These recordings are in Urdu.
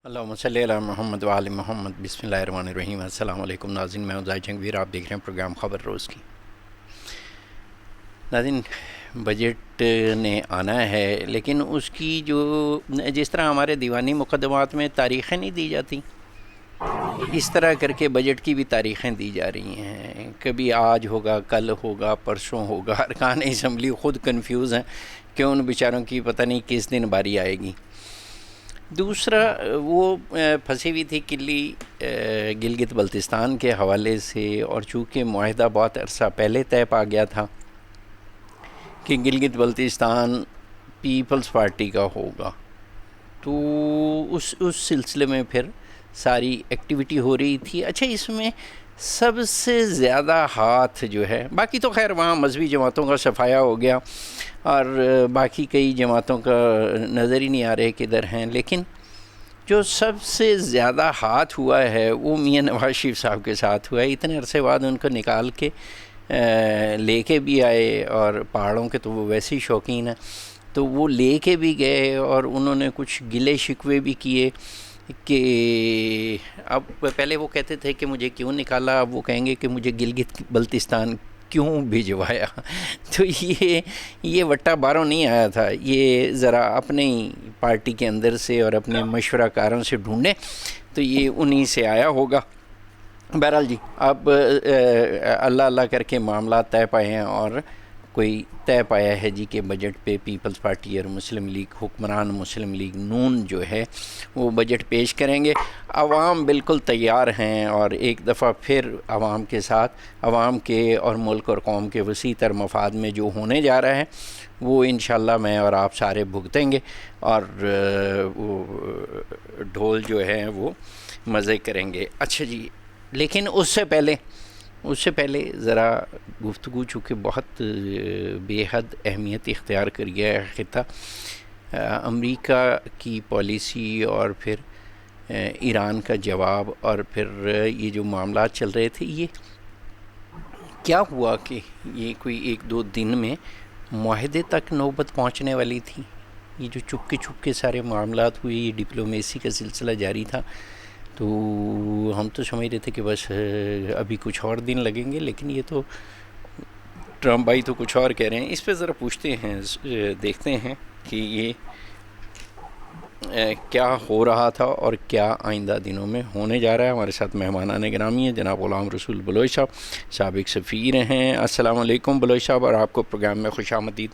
اللہم صلی علی محمد و آل محمد بسم اللہ الرحمن الرحیم۔ السلام علیکم ناظرین، میں ہوں زاہد جنگویر، آپ دیکھ رہے ہیں پروگرام خبر روز کی۔ ناظرین، بجٹ نے آنا ہے، لیکن اس کی جس طرح ہمارے دیوانی مقدمات میں تاریخیں نہیں دی جاتی، اس طرح کر کے بجٹ کی بھی تاریخیں دی جا رہی ہیں۔ کبھی آج ہوگا، کل ہوگا، پرسوں ہوگا۔ ارکان اسمبلی خود کنفیوز ہیں کہ ان بیچاروں کی پتہ نہیں کس دن باری آئے گی۔ دوسرا، وہ پھنسی ہوئی تھی کلی گلگت بلتستان کے حوالے سے، اور چونکہ معاہدہ بہت عرصہ پہلے طے پا گیا تھا کہ گلگت بلتستان پیپلز پارٹی کا ہوگا، تو اس سلسلے میں پھر ساری ایکٹیویٹی ہو رہی تھی۔ اچھا، اس میں سب سے زیادہ ہاتھ جو ہے، باقی تو خیر وہاں مذہبی جماعتوں کا صفایا ہو گیا، اور باقی کئی جماعتوں کا نظر ہی نہیں آ رہے کدھر ہیں، لیکن جو سب سے زیادہ ہاتھ ہوا ہے وہ میاں نواز شریف صاحب کے ساتھ ہوا ہے۔ اتنے عرصے بعد ان کو نکال کے لے کے بھی آئے، اور پہاڑوں کے تو وہ ویسے ہی شوقین ہیں، تو وہ لے کے بھی گئے، اور انہوں نے کچھ گلے شکوے بھی کیے کہ اب پہلے وہ کہتے تھے کہ مجھے کیوں نکالا، اب وہ کہیں گے کہ مجھے گلگت بلتستان کیوں بھجوایا۔ تو یہ وٹا باروں نہیں آیا تھا، یہ ذرا اپنی پارٹی کے اندر سے اور اپنے مشورہ کاروں سے ڈھونڈے تو یہ انہی سے آیا ہوگا۔ بہرحال جی، اب اللہ اللہ کر کے معاملات طے پائے ہیں، اور کوئی طے پایا ہے جی کہ بجٹ پہ پیپلز پارٹی اور مسلم لیگ، حکمران مسلم لیگ نون جو ہے وہ بجٹ پیش کریں گے۔ عوام بالکل تیار ہیں، اور ایک دفعہ پھر عوام کے ساتھ، عوام کے اور ملک اور قوم کے وسیع تر مفاد میں جو ہونے جا رہا ہے وہ انشاءاللہ میں اور آپ سارے بھگتیں گے، اور وہ ڈھول جو ہے وہ مزے کریں گے۔ اچھا جی، لیکن اس سے پہلے ذرا گفتگو، چونکہ بہت بے حد اہمیت اختیار کر گیا ہے خطہ، امریکہ کی پالیسی اور پھر ایران کا جواب، اور پھر یہ جو معاملات چل رہے تھے، یہ کیا ہوا کہ یہ کوئی ایک دو دن میں معاہدے تک نوبت پہنچنے والی تھی۔ یہ جو چپ کے سارے معاملات ہوئے، یہ ڈپلومیسی کا سلسلہ جاری تھا، تو ہم تو سمجھ رہے تھے کہ بس ابھی کچھ اور دن لگیں گے، لیکن یہ تو ٹرمپ بھائی تو کچھ اور کہہ رہے ہیں۔ اس پہ ذرا پوچھتے ہیں، دیکھتے ہیں کہ یہ کیا ہو رہا تھا اور کیا آئندہ دنوں میں ہونے جا رہا ہے۔ ہمارے ساتھ مہمانان گرامی ہیں، جناب غلام رسول بلوچ صاحب، سابق سفیر ہیں۔ السلام علیکم بلوچ صاحب، اور آپ کو پروگرام میں خوش آمدید۔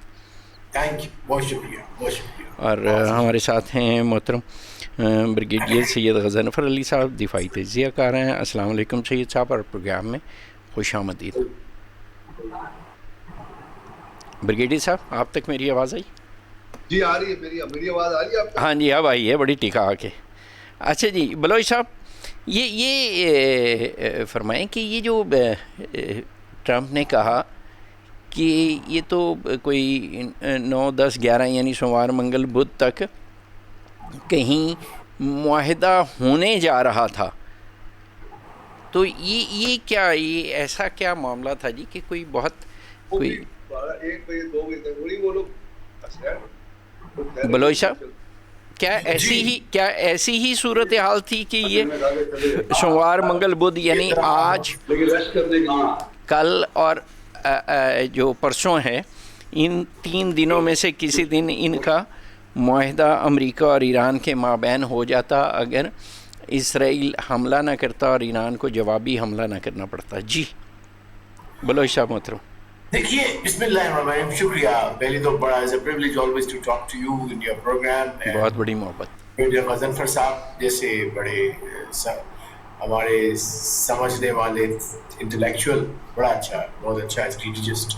تھینک یو، بہت شکریہ، بہت شکریہ۔ اور ہمارے ساتھ ہیں محترم بریگیڈیئر سید غضنفر علی صاحب، دفاعی تجزیہ کار ہیں۔ السلام علیکم سید صاحب، اور پروگرام میں خوش آمدید۔ بریگیڈیئر صاحب، آپ تک میری آواز آئی؟ جی آ رہی ہے، میری آواز آ رہی ہے آپ کو؟ ہاں جی، اب آئی ہے بڑی ٹکا کے۔ اچھا جی بلوچ صاحب، یہ فرمائیں کہ یہ جو ٹرمپ نے کہا کہ یہ تو کوئی 9، 10، 11 یعنی سوموار، منگل، بدھ تک کہیں معاہدہ ہونے جا رہا تھا، تو یہ کیا، یہ ایسا کیا معاملہ تھا جی کہ کوئی بہت کوئی 1 بجے 2 بجے تک وہی وہ لوگ۔ بلوچ صاحب، کیا ایسی ہی صورتحال تھی کہ یہ سوموار، منگل، بدھ یعنی آج، کل اور جو پرسوں ہے، ان 3 دنوں میں سے کسی دن ان کا معاہدہ امریکہ اور ایران کے مابین ہو جاتا اگر اسرائیل حملہ نہ کرتا اور ایران کو جوابی حملہ نہ کرنا پڑتا؟ جی بلوچ صاحب محترم۔ دیکھیے، بسم اللہ الرحمن الرحیم، شکریہ۔ پہلی تو بڑا is a privilege always to talk to you in your program, بہت بڑی محبت۔ غضنفر صاحب جیسے بڑے ہمارے سمجھنے والے انٹلیکچوئل، بڑا اچھا، بہت اچھا اسٹریٹجسٹ۔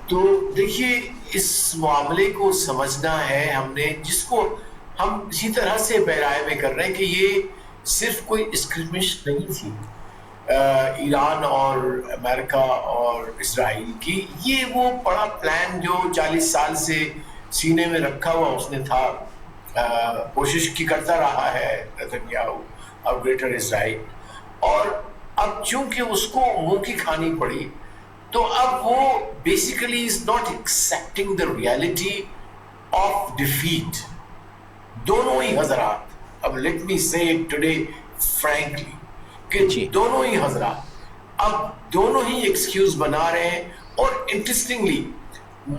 تو دیکھیے، اس معاملے کو سمجھنا ہے ہم نے، جس کو ہم اسی طرح سے بہرائے میں کر رہے ہیں کہ یہ صرف کوئی اسکرمش نہیں تھی ایران اور امریکہ اور اسرائیل کی، یہ وہ بڑا پلان جو 40 سال سے سینے میں رکھا ہوا اس نے تھا، کوشش کی کرتا رہا ہے نتنیاہو اور گریٹر اسرائیل، اور اب چونکہ اس کو منہ کی کھانی پڑی، تو اب وہ basically is not accepting the reality of defeat. دونوں ہی حضرات، اب لیٹ می سے اٹ ٹوڈے فرینکلی کہ دونوں ہی حضرات اب دونوں ہی ایکسکیوز بنا رہے ہیں. اور انٹرسٹنگلی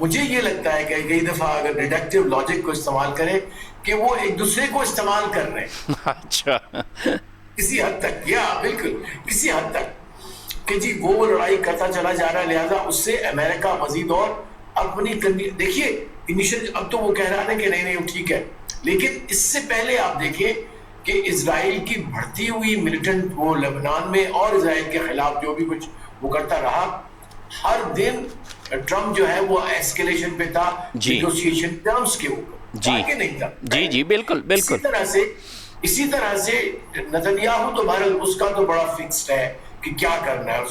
مجھے یہ لگتا ہے کہ کئی دفعہ اگر ڈیڈکٹیو لاجک کو استعمال کریں کہ وہ ایک دوسرے کو استعمال کر رہے ہیں. اچھا کسی حد تک, یا بالکل کسی حد تک کہ جی وہ لڑائی کرتا چلا جا رہا ہے, لہذا اس سے امریکہ مزید اور اپنی دیکھیے انیشل اب تو وہ کہہ رہا ہے کہ نہیں نہیں ٹھیک ہے, لیکن اس سے پہلے آپ دیکھیں کہ اسرائیل کی بڑھتی ہوئی ملیٹنٹ وہ لبنان میں اور اسرائیل کے خلاف جو بھی کچھ وہ کرتا رہا, ہر دن ٹرمپ جو ہے وہ ایسکیلیشن پہ تھا نیگوشیشن ٹرمز کے اوپر, آگے نہیں تھا. جی جی بالکل بالکل. اسی طرح سے نتنیاہو تو بہرحال اس کا تو بڑا فکسڈ ہے کہ کیا کرنا ہے,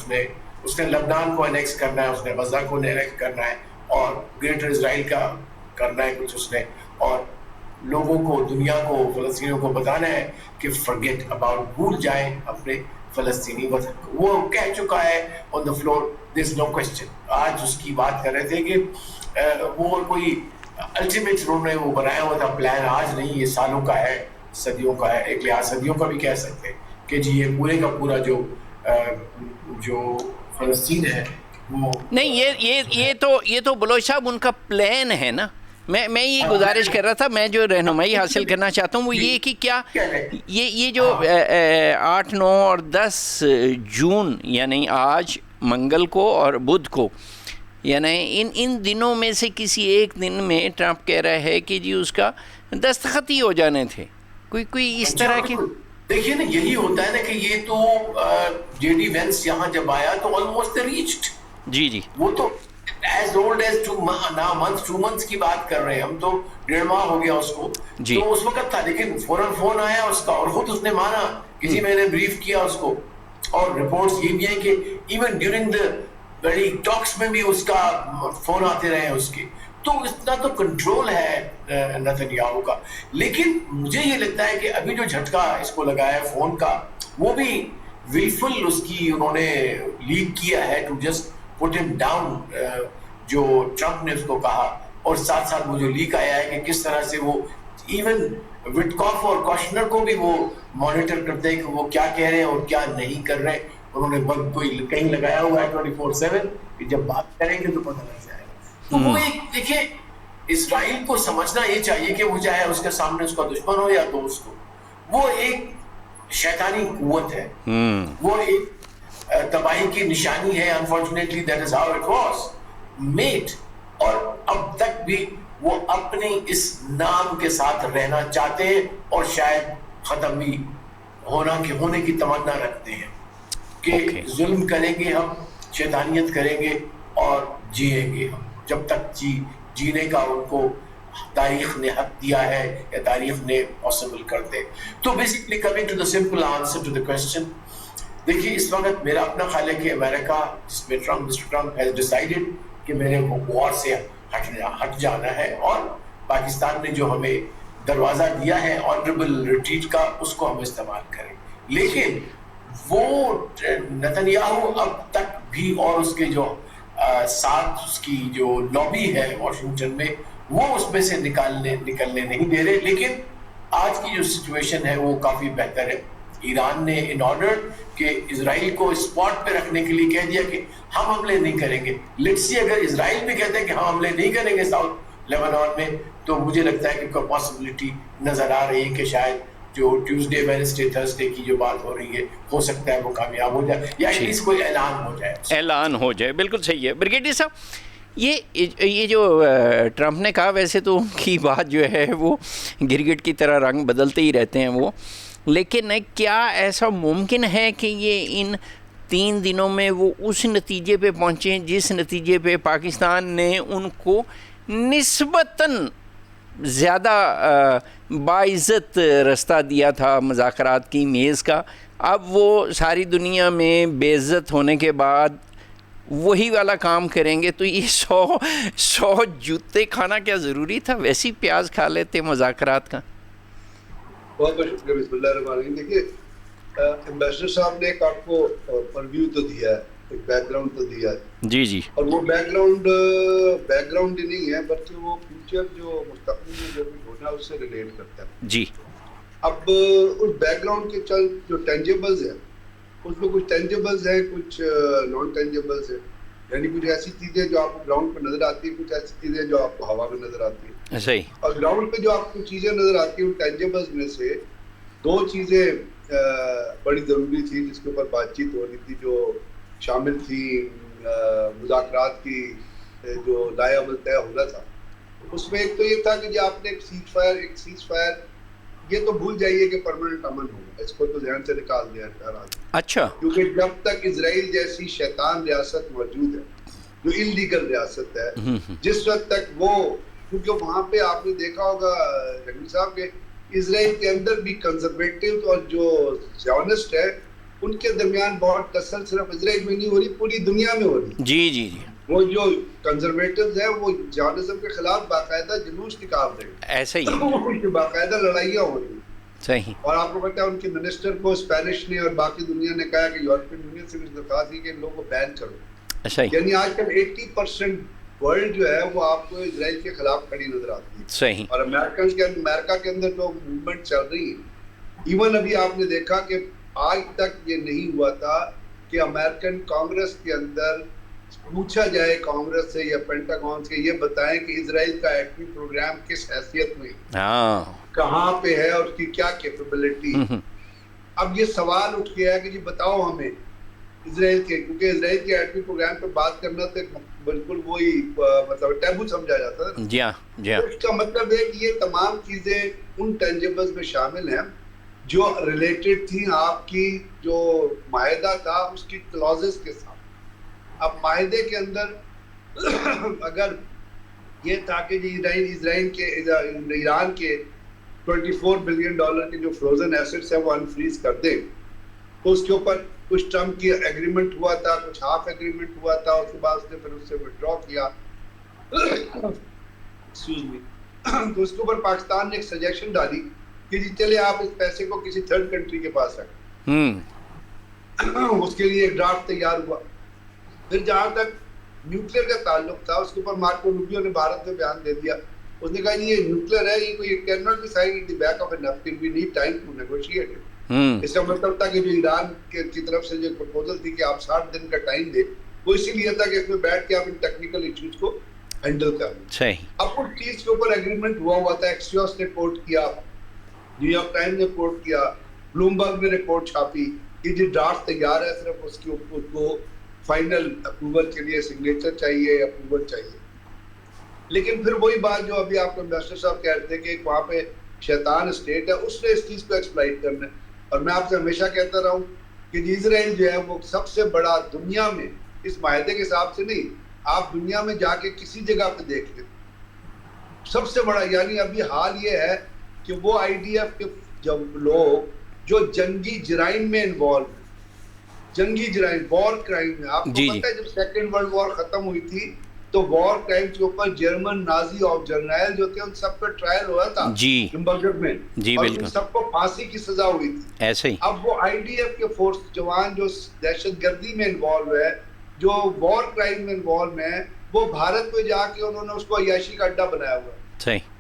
اس نے لبنان کو انیکس کرنا ہے, اس نے غزہ کو انیکس کرنا ہے, اور گریٹر اسرائیل کا کرنا ہے کچھ اس نے, اور لوگوں کو, دنیا کو, فلسطینیوں کو بتانا ہے کہ فرگیٹ اباؤٹ, بھول جائیں اپنے فلسطینی وطن. وہ کہہ چکا ہے آن the floor, there is know question. آج اس کی بات کر رہے تھے کہ وہ کوئی الٹیمیٹ انہوں نے وہ بنایا ہوا تھا پلان, آج نہیں, یہ سالوں کا ہے, صدیوں کا ہے, ایک لحاظ صدیوں کا بھی کہہ سکتے ہیں کہ جی یہ پورے کا پورا جو فلسطین ہے وہ نہیں, یہ تو بلوچ صاحب ان کا پلان ہے نا. میں یہ گزارش کر رہا تھا, میں جو رہنمائی حاصل کرنا چاہتا ہوں وہ یہ کہ کیا یہ جو 8, 9 اور 10 جون یعنی آج منگل کو اور بدھ کو, یعنی ان دنوں میں سے کسی ایک دن میں ٹرمپ کہہ رہا ہے کہ جی اس کا دستخط ہی ہو جانے تھے, کوئی اس طرح کی. دیکھیے نا یہی ہوتا ہے نا کہ یہ تو جے ڈی وینس یہاں جب آیا تو آلموسٹ ریچڈ. جی جی, وہ تو ایز اولڈ ایز 2 months کی بات کر رہے ہیں ہم, تو 1.5 ماہ ہو گیا اس کو, تو اس وقت تھا. لیکن فوراً فون آیا اس کا اور خود اس نے مانا کہ جی میں نے بریف کیا اس کو, اور رپورٹس یہ بھی ہیں کہ ایون ڈیورنگ دا بڑی ٹاکس میں بھی اس کا فون آتے رہے ہیں اس کے. تو اتنا تو کنٹرول ہے نتنیاہو کا. لیکن مجھے یہ لگتا ہے کہ ابھی جو جھٹکا اس کو لگا ہے فون کا, وہ بھی ولفل اس کی انہوں نے لیک کیا ہے ٹو جسٹ پٹ ہم ڈاؤن, جو ٹرمپ نے اس کو کہا. اور ساتھ ساتھ وہ جو لیک آیا ہے کہ کس طرح سے وہ ایون وٹکاف اور کوشنر کو بھی وہ مانیٹر کرتے ہیں کہ وہ کیا کہہ رہے ہیں اور کیا نہیں کر رہے. انہوں نے بگ کوئی کہیں لگایا ہوا ہے 24/7 کہ جب بات کریں گے تو پتہ لگ جائے گا. تو وہ ایک دیکھیں, اسرائیل کو سمجھنا یہ چاہیے کہ وہ چاہے اس کے سامنے اس کا دشمن ہو یا دوست ہو, وہ ایک شیطانی قوت ہے, وہ ایک تباہی کی نشانی ہے. Unfortunately that is how it was made. اور اب تک بھی وہ اپنی اس نام کے ساتھ رہنا چاہتے ہیں اور شاید ختم بھی ہونے کی تمنا رکھتے ہیں کہ ظلم کریں گے ہم, شیطانیت کریں گے اور جیئیں گے ہم, جب تک جینے کا ان کو تاریخ نے حق دیا ہے یا تاریخ نے پاسبل کر دے. تو basically coming to the simple answer to the question, دیکھیے اس وقت میرا اپنا خیال ہے کہ امریکہ جس میں مسٹر ٹرمپ ہیز ڈیسائیڈڈ کہ میرے کو وار سے ہٹ جانا ہے, اور پاکستان نے جو ہمیں دروازہ دیا ہے آنریبل ریٹریٹ کا, اس کو ہم استعمال کریں. لیکن وہ نتنیاہو اب تک بھی اور اس کے جو ساتھ اس کی جو لابی ہے واشنگٹن میں, وہ اس میں سے نکلنے نہیں دے رہے. لیکن آج کی جو سچویشن ہے وہ کافی بہتر ہے. ایران نے ان آرڈر کہ اسرائیل کو اسپاٹ پہ رکھنے کے لیے کہہ دیا کہ ہم حملے نہیں کریں گے. لیٹس سی اگر اسرائیل بھی کہتے ہیں کہ ہم حملے نہیں کریں گے ساؤتھ لیبنان میں, تو مجھے لگتا ہے کہ کوئی پاسبلٹی نظر آ رہی ہے کہ شاید جو ٹیوزڈے وینسڈے تھرسڈے کی جو بات ہو رہی ہے ہو سکتا ہے وہ کامیاب ہو جائے, یا ایٹ لیسٹ کوئی اعلان ہو جائے. بالکل صحیح ہے بریگیڈیئر صاحب. یہ جو ٹرمپ نے کہا, ویسے تو ان کی بات جو ہے وہ گرگٹ کی طرح رنگ بدلتے ہی رہتے ہیں وہ, لیکن کیا ایسا ممکن ہے کہ یہ ان 3 دنوں میں وہ اس نتیجے پہ پہنچیں جس نتیجے پہ پاکستان نے ان کو نسبتاً زیادہ باعزت رستہ دیا تھا مذاکرات کی میز کا, اب وہ ساری دنیا میں بے عزت ہونے کے بعد وہی والا کام کریں گے؟ تو یہ 100 جوتے کھانا کیا ضروری تھا؟ ویسی پیاز کھا لیتے مذاکرات کا. بہت بہت شکریہ. بسم اللہ الرحمن الرحیم. دیکھیے ایمبیسڈر صاحب نے ایک آپ کو پرویو تو دیا ہے, ایک بیک گراؤنڈ تو دیا ہے. جی جی. اور وہ بیک گراؤنڈ ہی نہیں ہے بلکہ وہ فیوچر جو مستقبل میں جو بھی ہونا ہے اس سے ریلیٹ کرتا ہے. جی. اب اس بیک گراؤنڈ کے چل جو ٹینجیبلز ہیں اس میں کچھ ٹینجیبلز ہیں, کچھ نان ٹینجیبلز ہیں, یعنی کچھ ایسی چیزیں جو آپ کو گراؤنڈ پہ نظر آتی ہیں, کچھ ایسی چیزیں جو آپ کو ہوا میں نظر آتی ہیں. صحیح. اور گراؤنڈ پہ جو آپ کو چیزیں نظر آتی ہیں ان ٹینجیبلز میں سے دو چیزیں بڑی ضروری تھی جس کے اوپر بات چیت ہو رہی تھی, جو شامل تھی مذاکرات کی جو لائحہ عمل طے ہونا تھا. اس میں ایک تو یہ تھا کہ جو آپ نے ایک سیز فائر یہ تو بھول جائیے کہ پرماننٹ امن ہوگا, اس کو تو ذہن سے نکال دیا ہے. اچھا. کیونکہ جب تک اسرائیل جیسی شیطان ریاست موجود ہے جو انلیگل ریاست ہے, جس وقت تک وہ, کیونکہ وہاں پہ آپ نے دیکھا ہوگا رحیم صاحب کہ اسرائیل کے اندر بھی کنزرویٹو اور جو زیونسٹ ہے ان کے درمیان بہت ٹسل صرف اسرائیل میں نہیں ہو رہی, پوری دنیا میں ہو رہی. جی جی جی. وہ جو کنزرویٹوز ہیں وہ زیونزم کے خلاف باقاعدہ جلوس نکال رہے ہیں, ایسا ہی باقاعدہ لڑائیاں ہو رہی ہیں. صحیح. اور آپ کو پتا ہے ان کے منسٹر کو اسپینش نے اور باقی دنیا نے کہا کہ یورپین یونین سے بھی درخواست کی کہ ان لوگوں کو بین کرو. یعنی آج کل 80% ورلڈ جو ہے وہ آپ کو اسرائیل کے خلاف کھڑی نظر آتی ہے. صحیح. اور امریکہ کے اندر جو موومنٹ چل رہی ہے, ایون ابھی آپ نے دیکھا کہ آج تک یہ نہیں ہوا تھا کہ امریکن کانگریس کے اندر پوچھا جائے کانگریس سے یا پینٹاگون سے یہ بتائیں کہ اسرائیل کا ایٹمی پروگرام کس حیثیت میں کہاں پہ ہے اور اس کی کیا کیپیبلٹی. اب یہ سوال اٹھ گیا ہے کہ جی بتاؤ ہمیں اسرائیل کے, کیونکہ اسرائیل کے ایٹمی پروگرام پہ بات کرنا تو بالکل وہی مطلب ٹیبو سمجھا جاتا ہے. جی ہاں جی ہاں. اس کا مطلب ہے کہ یہ تمام چیزیں ان ٹینجیبلز میں شامل ہیں جو ریلیٹڈ تھیں آپ کی جو معاہدہ تھا اس کی کلوزز کے ساتھ. اب معاہدے کے اندر اگر یہ تھا کہ اسرائیل کے ایران کے $24 بلین کے جو فروزن ایسٹس ہیں وہ انفریز کر دیں, تو اس کے اوپر کچھ ٹرمپ کی ایگریمنٹ ہوا تھا, کچھ ہاف ایگریمنٹ ہوا تھا, اس کے بعد اس نے پھر اس سے وڈرا کیا. تو اس کے اوپر پاکستان نے ایک سجیشن ڈالی کہ جی چلے آپ اس پیسے کو کسی تھرڈ کنٹری کے پاس رکھیں. اس کے لیے ایک ڈرافٹ تیار ہوا. پھر جہاں تک نیوکلیر کا تعلق تھا اس کے اوپر مارکو روبیو نے بھارت میں بیان دے دیا. اس نے کہا یہ نیوکلیر ہے, یہ کوئی can not be signed in the back of a napkin, we need time to negotiate. اس کا مطلب تھا کہ جو ایران کی طرف سے جو پروپوزل تھی کہ آپ 60 دن کا ٹائم دیں, وہ اسی لیے تھا کہ اس میں بیٹھ کے آپ ان ٹیکنیکل ایشوز کو ہینڈل کر لیں. اب اس چیز کے اوپر ایگریمنٹ ہوا تھا. ایکسیوس نے کوٹ کیا, نیو یارک ٹائمز نے کوٹ کیا, بلومبرگ نے رپورٹ چھاپی کہ جو ڈرافٹ تیار ہے صرف اس کے اوپر کو فائنل اپروول کے لیے سگنیچر چاہیے, اپروول چاہیے. لیکن پھر وہی بات جو ابھی آپ کو امبیسڈر صاحب کہہ رہے تھے کہ وہاں پہ شیطان اسٹیٹ ہے, اس نے اس چیز کو ایکسپلائٹ کرنا ہے. اور میں آپ سے ہمیشہ کہتا رہا ہوں کہ اسرائیل جو ہے وہ سب سے بڑا دنیا میں, اس معاہدے کے حساب سے نہیں, آپ دنیا میں جا کے کسی جگہ پہ دیکھ لیں, سب سے بڑا. یعنی ابھی حال یہ ہے کہ وہ IDF کے جب لوگ جو جنگی جرائم میں انوالو ہیں, جنگی جرائم, وار کرائم میں, آپ کو پتہ ہے جب سیکنڈ ورلڈ وار ختم ہوئی تھی تو وار کرائم کے اوپر جرمن نازی اور جرنیل جو تھے ان سب پہ ٹرائل ہوا تھا نورمبرگ میں, اور ان سب کو پھانسی کی سزا ہوئی تھی. ایسے ہی اب وہ IDF کے فورس جوان جو دہشت گردی میں انوالو ہے, جو وار کرائم میں انوالو ہیں, وہ بھارت میں جا کے انہوں نے اس کو عیاشی کا اڈا بنایا ہوا ہے. صحیح.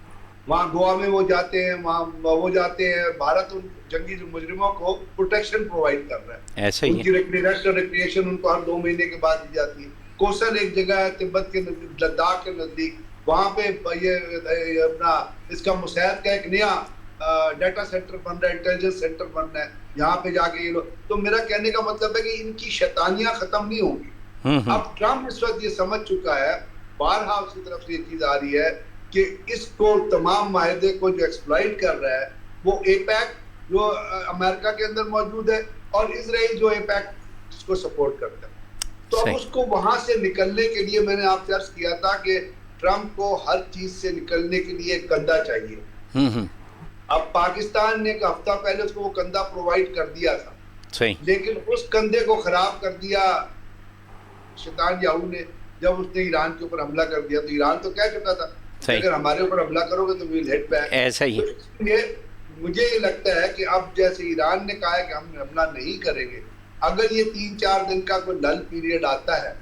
وہاں گوا میں وہ جاتے ہیں, وہاں وہ جاتے ہیں, بھارت ان جنگی مجرموں کو پروٹیکشن پرووائڈ کر رہا ہے. ایسے ہی ان کی ریکریشن ان کو ہر 2 مہینے کے بعد دی جاتی ہے. کوسل ایک جگہ ہے تبت کے لداخ کے نزدیک, وہاں پہ یہ اپنا اس کا مساعد کا ایک نیا ڈیٹا سینٹر بن رہا ہے, انٹیلیجنس سینٹر بن رہا ہے, یہاں پہ جا کے یہ لوگ. تو میرا کہنے کا مطلب ہے کہ ان کی شیطانیاں ختم نہیں ہوں گی. اب ٹرمپ اس وقت یہ سمجھ چکا ہے, بارہا اس کی طرف سے یہ چیز آ رہی ہے کہ اس کو تمام معاہدے کو جو ایکسپلائٹ کر رہا ہے وہ ایپیک جو امریکہ کے اندر موجود ہے اور اسرائیل جو ایپیک اس کو سپورٹ کرتا ہے. تو اب اس کو وہاں سے نکلنے کے لیے میں نے آپ سے عرض کیا تھا کہ ٹرمپ کو ہر چیز سے نکلنے کے لیے ایک کندھا چاہیے. اب پاکستان نے ایک ہفتہ پہلے اس کو وہ کندھا پرووائڈ کر دیا تھا, لیکن اس کندھے کو خراب کر دیا شیطان یاہو نے جب اس نے ایران کے اوپر حملہ کر دیا. تو ایران تو کہہ چکا تھا اگر ہمارے اوپر حملہ کرو گے تو ویل ہٹ بیک. ایسا ہی مجھے یہ لگتا ہے کہ اب جیسے ایران نے کہا ہے کہ ہم حملہ نہیں کریں گے, اگر یہ 3-4 دن کا کوئی لل پیریڈ آتا ہے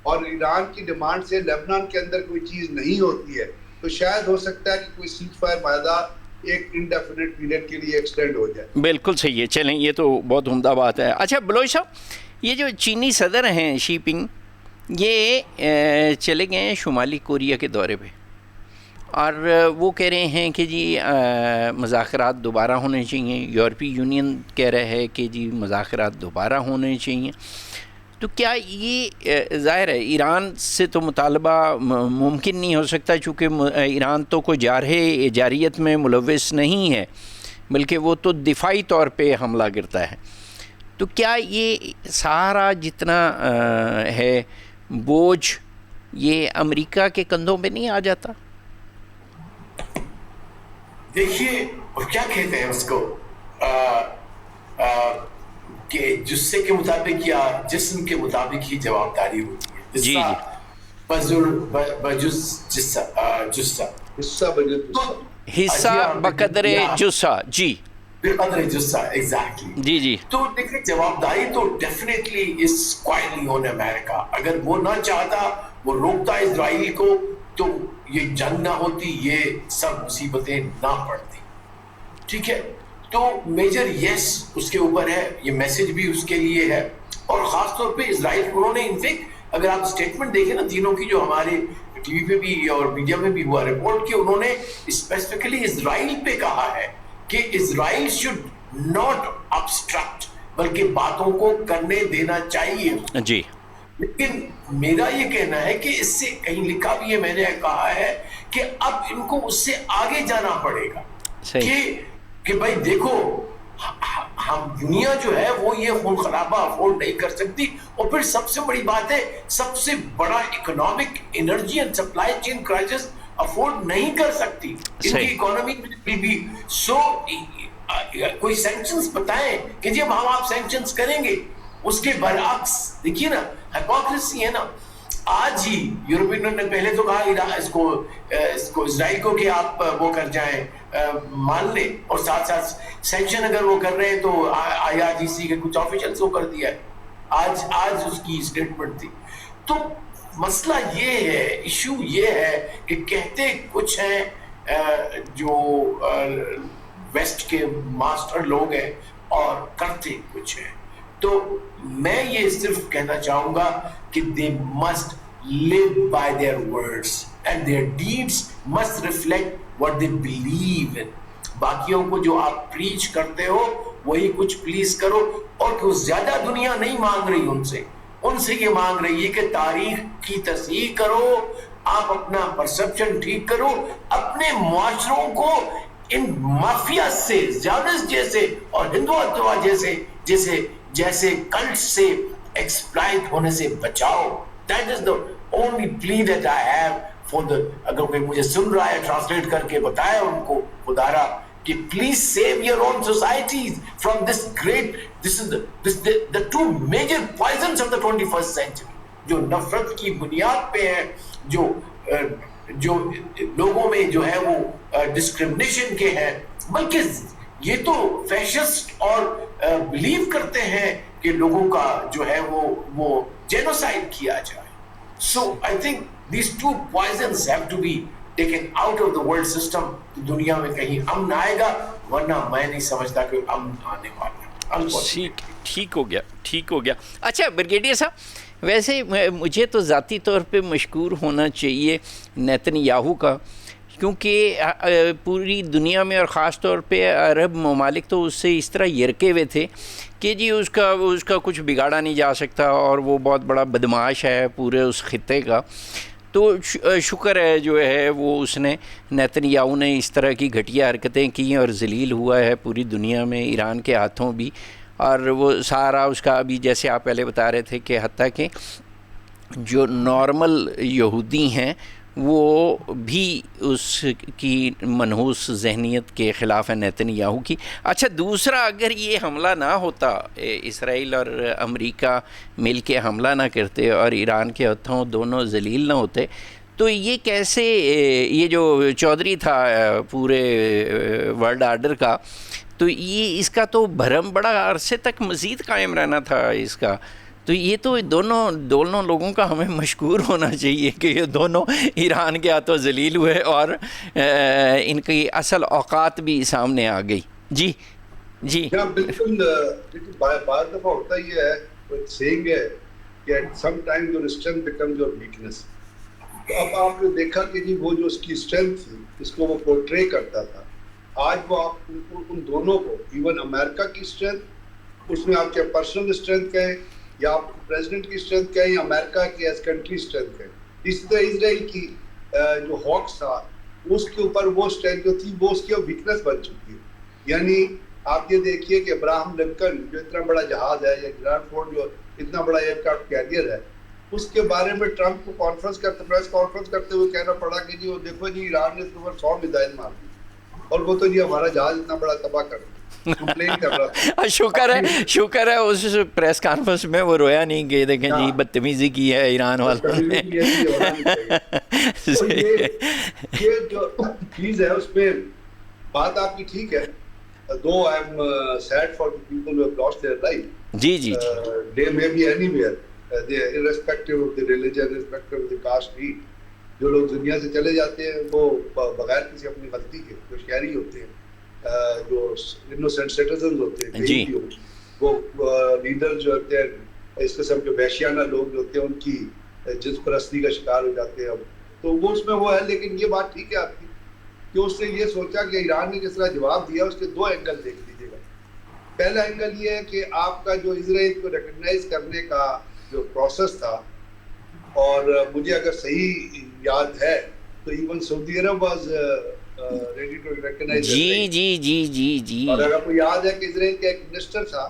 اور ایران کی ڈیمانڈ سے لیبنان کے اندر کوئی چیز نہیں ہوتی ہے, تو شاید ہو سکتا ہے کہ کوئی سیز فائر معاہدہ ایک انڈیفینٹ پیریڈ کے لیے ایکسٹینڈ ہو جائے. بالکل صحیح ہے. چلیں یہ تو بہت عمدہ بات ہے. اچھا بلوچ صاحب، یہ جو چینی صدر ہیں شی پنگ، یہ چلے گئے ہیں شمالی کوریا کے دورے پہ، اور وہ کہہ رہے ہیں کہ جی مذاکرات دوبارہ ہونے چاہیے. یورپی یونین کہہ رہا ہے کہ جی مذاکرات دوبارہ ہونے چاہیے. تو کیا یہ ظاہر ہے ایران سے تو مطالبہ ممکن نہیں ہو سکتا، چونکہ ایران تو کوئی جارحیت میں ملوث نہیں ہے، بلکہ وہ تو دفاعی طور پہ حملہ کرتا ہے. تو کیا یہ سارا جتنا ہے بوجھ یہ امریکہ کے کندھوں پہ نہیں آ جاتا؟ دیکھیے کیا کہتے ہیں اس کو کہ جسے کے مطابق یا جسم کے مطابق ہی جواب داری ہوتی ہے. حصہ بقدر جسہ. جی بقدر جسہ، ایگزیکٹلی. جی جی. تو دیکھیں جواب داری تو ڈیفینیٹلی از اسکوائرلی آن امریکہ. اگر وہ نہ چاہتا، وہ روکتا اسرائیل کو، تو یہ جنگ نہ ہوتی، یہ سب مصیبتیں نہ پڑتی. ٹھیک ہے. تو میجر یس اس کے اوپر ہے، یہ میسج بھی اس کے لیے ہے. اور خاص طور پہ اسرائیل کو انہوں نے انفیکٹ اگر آپ اسٹیٹمنٹ دیکھیں نا تینوں کی جو ہمارے ٹی وی پہ بھی اور میڈیا میں بھی ہوا رپورٹ کی، انہوں نے اسپیسیفکلی اسرائیل پہ کہا ہے کہ اسرائیل شوڈ ناٹ obstruct، بلکہ باتوں کو کرنے دینا چاہیے. جی. لیکن میرا یہ کہنا ہے کہ اس سے کہیں لکھا بھی ہے، میں نے کہا ہے کہ اب ان کو اس سے آگے جانا پڑے گا کہ بھائی دیکھو ہم دنیا جو ہے وہ یہ خون خرابہ افورڈ نہیں کر سکتی. اور پھر سب سے بڑی بات ہے، سب سے بڑا economic energy and supply chain crisis afford نہیں کر سکتی ان کی اکانومی بھی. سو کوئی سینکشنز بتائیں کہ جب ہم آپ سینکشنز کریں گے، اس کے برعکس دیکھیے نا ہیپوکریسی ہے نا. آج ہی یورپین یونین نے پہلے تو کہا اس کو اسرائیل کو کہ آپ وہ کر جائیں، مان لیں، اور ساتھ ساتھ سینکشن اگر وہ کر رہے ہیں تو IRGC کے کچھ آفیشلز کو کر دیا ہے. آج اس کی اسٹیٹمنٹ تھی. تو مسئلہ یہ ہے، ایشو یہ ہے کہ کہتے کچھ ہیں جو ویسٹ کے ماسٹر لوگ ہیں اور کرتے کچھ ہیں. تو میں یہ صرف کہنا چاہوں گا کہ they must live by their words and their deeds must reflect what they believe in. باقیوں کو جو آپ پریچ کرتے ہو وہی کچھ پلیز کرو. اور کہ زیادہ دنیا نہیں مانگ رہی ان سے یہ مانگ رہی ہے کہ تاریخ کی تصحیح کرو، آپ اپنا پرسپشن ٹھیک کرو، اپنے معاشروں کو ان مافیا سے، زیادس جیسے اور ہندوتوا جیسے کلٹ سے ایکسپلائٹ ہونے سے بچاؤ. That is the only plea that I have for the، اگر کوئی مجھے سن رہا ہے ٹرانسلیٹ کر کے بتایا ان کو خدارا کہ please save your own societies from this great، this is the two major poisons of the 21st century، جو نفرت کی بنیاد پہ ہے، جو لوگوں میں جو ہے وہ ڈسکرمنیشن کے ہیں، بلکہ یہ تو فیشسٹ اور بلیو کرتے ہیں کہ لوگوں کا جو ہے وہ جینوسائڈ کیا جائے. So I think these two poisons have to be taken out of the world system. دنیا میں کہیں امن آئے گا، ورنہ میں نہیں سمجھتا کہ امن آنے والا. ٹھیک ہو گیا. اچھا بریگیڈیئر صاحب، ویسے مجھے تو ذاتی طور پہ مشکور ہونا چاہیے نیتن یاہو کا، کیونکہ پوری دنیا میں اور خاص طور پہ عرب ممالک تو اس سے اس طرح یرکے ہوئے تھے کہ جی اس کا کچھ بگاڑا نہیں جا سکتا اور وہ بہت بڑا بدمعاش ہے پورے اس خطے کا. تو شکر ہے جو ہے وہ اس نے نیتن یاہو نے اس طرح کی گھٹیا حرکتیں کی اور ذلیل ہوا ہے پوری دنیا میں ایران کے ہاتھوں بھی. اور وہ سارا اس کا ابھی جیسے آپ پہلے بتا رہے تھے کہ حتیٰ کہ جو نارمل یہودی ہیں وہ بھی اس کی منحوس ذہنیت کے خلاف ہے نیتن یاہو کی. اچھا دوسرا، اگر یہ حملہ نہ ہوتا، اسرائیل اور امریکہ مل کے حملہ نہ کرتے اور ایران کے ہاتھوں دونوں ذلیل نہ ہوتے، تو یہ کیسے، یہ جو چودھری تھا پورے ورلڈ آرڈر کا، تو یہ اس کا تو بھرم بڑا عرصے تک مزید قائم رہنا تھا اس کا. تو یہ تو دونوں لوگوں کا ہمیں مشکور ہونا چاہیے کہ یہ دونوں ایران کے ہاتھوں ذلیل ہوئے اور ان کی اصل اوقات بھی سامنے آ گئی. جی جی بالکل. بعض دفعہ ہوتا یہ ہے سیئنگ ہے کہ some time your strength becomes your weakness. تو اب آپ نے دیکھا کہ جی وہ جو اس کی اسٹرینتھ تھی اس کو وہ پورٹرے کرتا تھا, آج وہ آپ ان دونوں کو ایون امریکہ کی اسٹرینتھ, اس میں آپ کے پرسنل اسٹرینتھ کہیں یا آپ پریزیڈنٹ کی اسٹرینتھ کہیں یا امریکہ کی ایز کنٹری اسٹرینتھ کہیں, اسی طرح اسرائیل کی جو ہاکس تھا اس کے اوپر وہ اسٹرینتھ جو تھی وہ اس کی ویکنیس بن چکی ہے. یعنی آپ یہ دیکھیے کہ ابراہم لنکن جو اتنا بڑا جہاز ہے یا گرانڈ فورڈ جو اتنا بڑا ایئر کرافٹ کیریئر ہے, اس کے بارے میں ٹرمپ کو پریس کانفرنس کرتے ہوئے کہنا پڑا کہ جی وہ دیکھو جی ایران نے اس کے اوپر 100 میزائل مار دی اور وہ تو جی ہمارا جہاز اتنا بڑا تباہ کر دیا, کمپلین کر رہا تھا. شکر ہے اس پریس کانفرنس میں وہ رویا نہیں کہ دیکھیں جی بدتمیزی کی ہے ایران والوں نے. یہ جو چیز ہے اس میں بات آپ کی ٹھیک ہے. Though I am sad for the people who have lost their life. G G they may be anywhere, they irrespective of the religion, irrespective of the caste creed. جو لوگ دنیا سے چلے جاتے ہیں وہ بغیر کسی اپنی غلطی کے جو شہری ہوتے ہیں, جو innocent citizens ہوتے ہیں جی, وہ لیڈر جو ہوتے ہیں اس قسم کے وحشیانہ لوگ جو ہوتے ہیں ان کی جنس پرستی کا شکار ہو جاتے ہیں. تو وہ اس میں وہ ہے. لیکن یہ بات ٹھیک ہے آپ کی کہ اس نے یہ سوچا کہ ایران نے جس طرح جواب دیا اس کے 2 اینگل دیکھ لیجیے گا. پہلا اینگل یہ ہے کہ آپ کا جو اسرائیل کو ریکگنائز کرنے کا جو پروسیس تھا, اور مجھے اگر صحیح یاد ہے تو even Saudi Arab was ready to recognize. جی جی جی جی جی. اور اگر آپ کو یاد ہے کہ اسرائیل کا ایک منسٹر تھا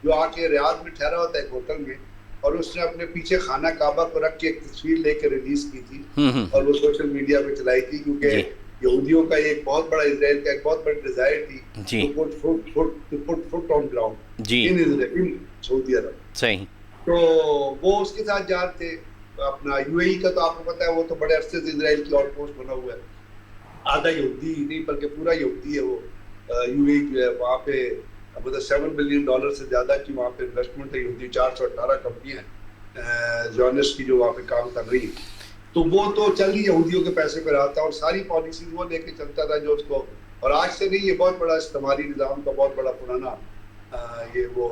جو آ کے ریاض میں ٹھہرا ہوتا ہے ایک ہوٹل میں, اور اس نے اپنے پیچھے خانہ کعبہ کو رکھ کے ایک تصویر لے کے ریلیز کی تھی اور وہ سوشل میڈیا پہ چلائی تھی, کیونکہ یہودیوں کا ایک بہت بڑا اسرائیل کا ایک بہت بڑی ڈیزائر تھی to put foot on ground in Israel, in سعودی عرب. صحیح. تو وہ اس کے ساتھ جا رہے تھے. اپنا یو اے ای کا تو آپ کو پتا ہے وہ تو بڑے عرصے سے اسرائیل کی آؤٹ پوسٹ بنا ہوا ہے, آدھا یہودی نہیں بلکہ پورا یہودی ہے وہ یو اے ای جو ہے. وہاں پہ مطلب $7 بلین سے زیادہ کی وہاں پہ انویسٹمنٹ ہے. یہودی 418 کمپنیاں ہیں زیونسٹ کی جو وہاں پہ کام کر رہی ہیں. تو وہ تو چل ہی یہودیوں کے پیسے پر آتا اور ساری پالیسیز وہ لے کے چلتا تھا جو اس کو, اور آج سے نہیں, یہ بہت بڑا استعماری نظام کا بہت بڑا پرانا یہ وہ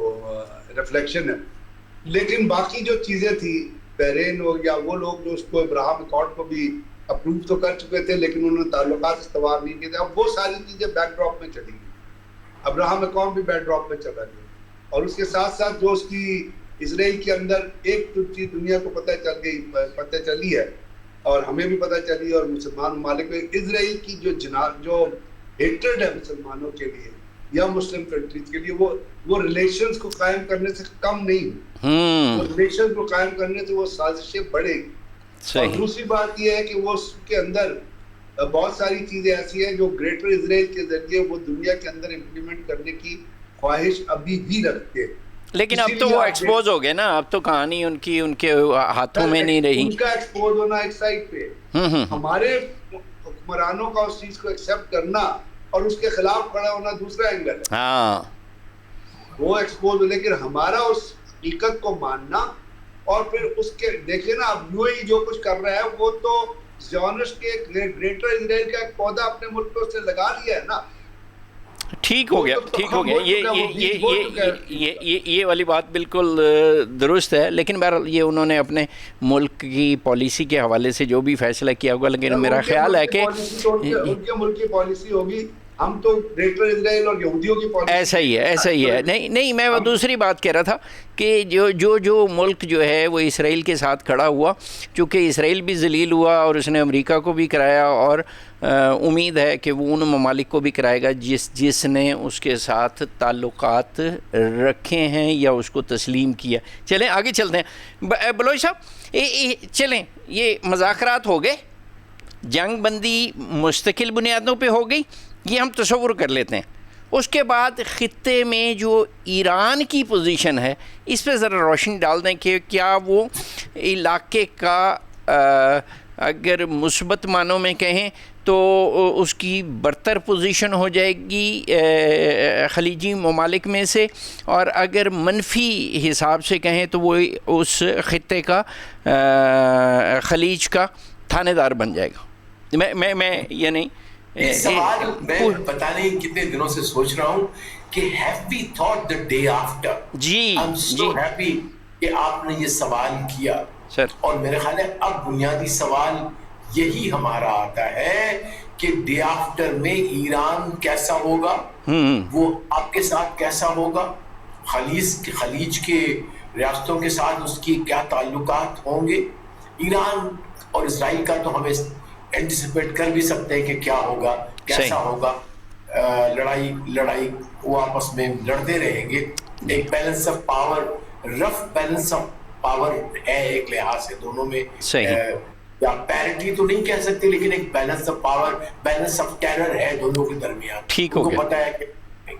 ریفلیکشن ہے. لیکن باقی جو چیزیں تھی بحرین ہو یا وہ لوگ جو اس کو ابراہم اکارڈ کو بھی اپروو تو کر چکے تھے لیکن انہوں نے تعلقات استوار نہیں کیے تھے, اب وہ ساری چیزیں بیک ڈراپ میں چلی گئی. ابراہم اکارڈ بھی بیک ڈراپ میں چلا گیا, اور اس کے ساتھ ساتھ جو اس کی اسرائیل کے اندر ایک چیز دنیا کو پتہ چلی ہے اور ہمیں بھی پتہ چلی اور مسلمان ممالک میں, اسرائیل کی جو ہیٹرڈ ہے مسلمانوں کے لیے یا مسلم کنٹریز کے لیے, وہ ریلیشنز کو قائم کرنے سے کم نہیں ہے. وہ ریلیشنز کو قائم کرنے سے وہ سازشیں بڑھے گی. اور دوسری بات یہ ہے کہ وہ اس کے اندر بہت ساری چیزیں ایسی ہیں جو گریٹر اسرائیل کے ذریعے وہ دنیا کے اندر امپلیمنٹ کرنے کی خواہش ابھی بھی رکھتے ہیں. لیکن اب تو وہ ایکسپوز ہو گئے نا, اب تو کہانی ان کے ہاتھوں میں نہیں رہی. ان کا ایکسپوز ہونا ایک سائڈ پہ, ہمارے حکمرانوں کا اس چیز کو ایکسیپٹ کرنا اور اس کے خلاف کھڑا ہونا دوسرا اینگل ہے. ہاں وہ ایکسپوز ہو, لیکن ہمارا اس حقیقت کو ماننا اور پھر اس کے دیکھیں نا اب یو اے ای جو کچھ کر رہا ہے وہ تو زیونسٹ کے گریٹر اسرائیل کا ایک پودا اپنے ملک پہ اس نے لگا لیا ہے نا. ٹھیک ہو گیا, ٹھیک ہو گیا, یہ والی بات بالکل درست ہے. لیکن بہرحال یہ انہوں نے اپنے ملک کی پالیسی کے حوالے سے جو بھی فیصلہ کیا ہوگا, لیکن میرا خیال ہے کہ ان کے ملک کی پالیسی ہوگی, ہم تو گریٹر اسرائیل اور یہودیوں کی پالیسی ایسا ہی ہے. نہیں میں وہ دوسری بات کہہ رہا تھا کہ جو ملک جو ہے وہ اسرائیل کے ساتھ کھڑا ہوا, چونکہ اسرائیل بھی ذلیل ہوا اور اس نے امریکہ کو بھی کرایا, اور امید ہے کہ وہ ان ممالک کو بھی کرائے گا جس نے اس کے ساتھ تعلقات رکھے ہیں یا اس کو تسلیم کیا. چلیں آگے چلتے ہیں. بلوچ صاحب چلیں, یہ مذاکرات ہو گئے, جنگ بندی مستقل بنیادوں پہ ہو گئی, یہ ہم تصور کر لیتے ہیں. اس کے بعد خطے میں جو ایران کی پوزیشن ہے اس پہ ذرا روشنی ڈال دیں کہ کیا وہ علاقے کا اگر مثبت معنوں میں کہیں تو اس کی برتر پوزیشن ہو جائے گی خلیجی ممالک میں سے، اور اگر منفی حساب سے کہیں تو وہ اس خطے کا خلیج کا تھانے دار بن جائے گا. میں یعنی سوال میں پتہ نہیں کتنے دنوں سے سوچ رہا ہوں کہ have we thought the day after. G I'm so happy کہ آپ نے یہ سوال کیا سر. اور میرے خیال ہے اب بنیادی سوال یہی ہمارا آتا ہے کہ ڈے آفٹر میں ایران کیسا ہوگا، وہ آپ کے ساتھ کیسا ہوگا، خلیج کے ریاستوں کے ساتھ اس کی کیا تعلقات ہوں گے. ایران اور اسرائیل کا تو ہمیں اینٹیسپیٹ کر بھی سکتے ہیں کہ کیا ہوگا، کیسا ہوگا. لڑائی وہ آپس میں لڑتے رہیں گے. ایک balance of power, rough balance of power ہے ایک لحاظ سے دونوں میں، یا پیرٹی تو نہیں کہہ سکتے لیکن ایک balance of power, balance of terror ہے دونوں کے درمیان. ٹھیک ہو گیا. پتہ ہے کہ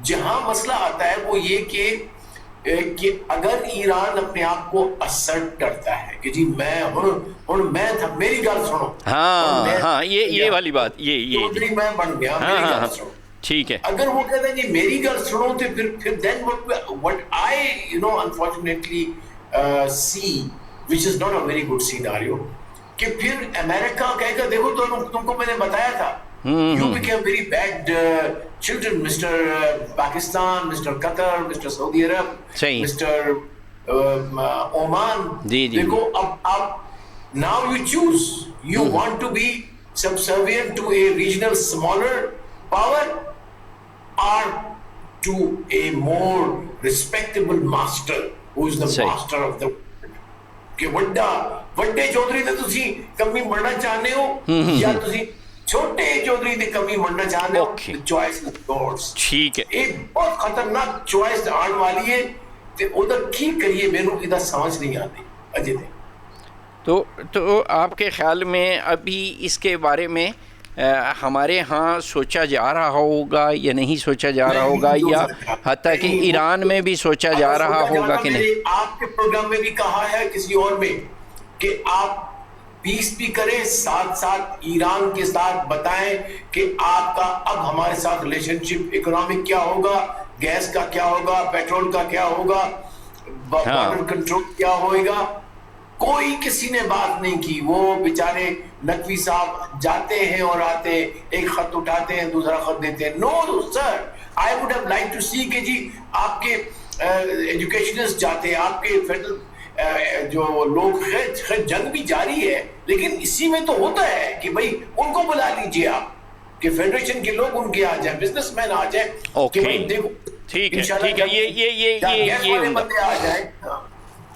جہاں مسئلہ آتا ہے وہ یہ کہ اگر ایران اپنے آپ کو اسرٹ کرتا ہے کہ جی میں ہن میں تھا، میری گل سنو. ہاں یہ والی بات، یہ میں بن گیا، میری گل سنو. ٹھیک ہے. اگر وہ کہتے ہیں جی میری گل سنو تو پھر دین what I unfortunately see which is not a very good scenario کہ پھر امریکہ کہے گا دیکھو تم کو میں نے بتایا تھا. You became very bad children, Mr. Pakistan, Mr. Qatar, Mr. Saudi Arab, Mr. Oman. دیکھو اب now you choose. You want to be subservient to a regional smaller power or to a more respectable master who is the master of the world. کہ وڈے چودھری نے تسی کمی مرنا چاہنے ہو یا تسی چھوٹے چودھری نے کمی مرنا چاہنے ہو. Choice yours. ٹھیک ہے. ایک بہت خطرناک چوائس آن والی ہے تے ادھر کی کریے مینوں ادھر سمجھ نہیں آتی اجے تک. تو آپ کے خیال میں ابھی اس کے بارے میں ہمارے ہاں سوچا جا رہا ہوگا یا نہیں سوچا جا رہا ہوگا، یا حتیٰ کہ ایران میں بھی سوچا جا رہا ہوگا کہ نہیں؟ آپ کے پروگرام میں بھی کہا ہے کسی اور میں کہ آپ پیس بھی کریں، ساتھ ساتھ ایران کے ساتھ بتائیں کہ آپ کا اب ہمارے ساتھ ریلیشن شپ اکنامک کیا ہوگا، گیس کا کیا ہوگا، پیٹرول کا کیا ہوگا، بارڈر کنٹرول کیا ہوئے گا. کوئی کسی نے بات نہیں کی. وہ بیچارے نقوی صاحب جاتے ہیں اور آتے ہیں، ایک خط اٹھاتے ہیں دوسرا خط دیتے ہیں. No sir, I would have like to see کہ جی آپ کے ایجوکیشنسٹ جاتے ہیں، آپ کے فیڈرل جو لوگ جنگ بھی جاری ہے لیکن اسی میں تو ہوتا ہے کہ بھائی ان کو بلا لیجیے آپ کہ فیڈریشن کے لوگ ان کے آ جائیں، بزنس مین آ جائیں کہ بھائی دیکھو ٹھیک ہے،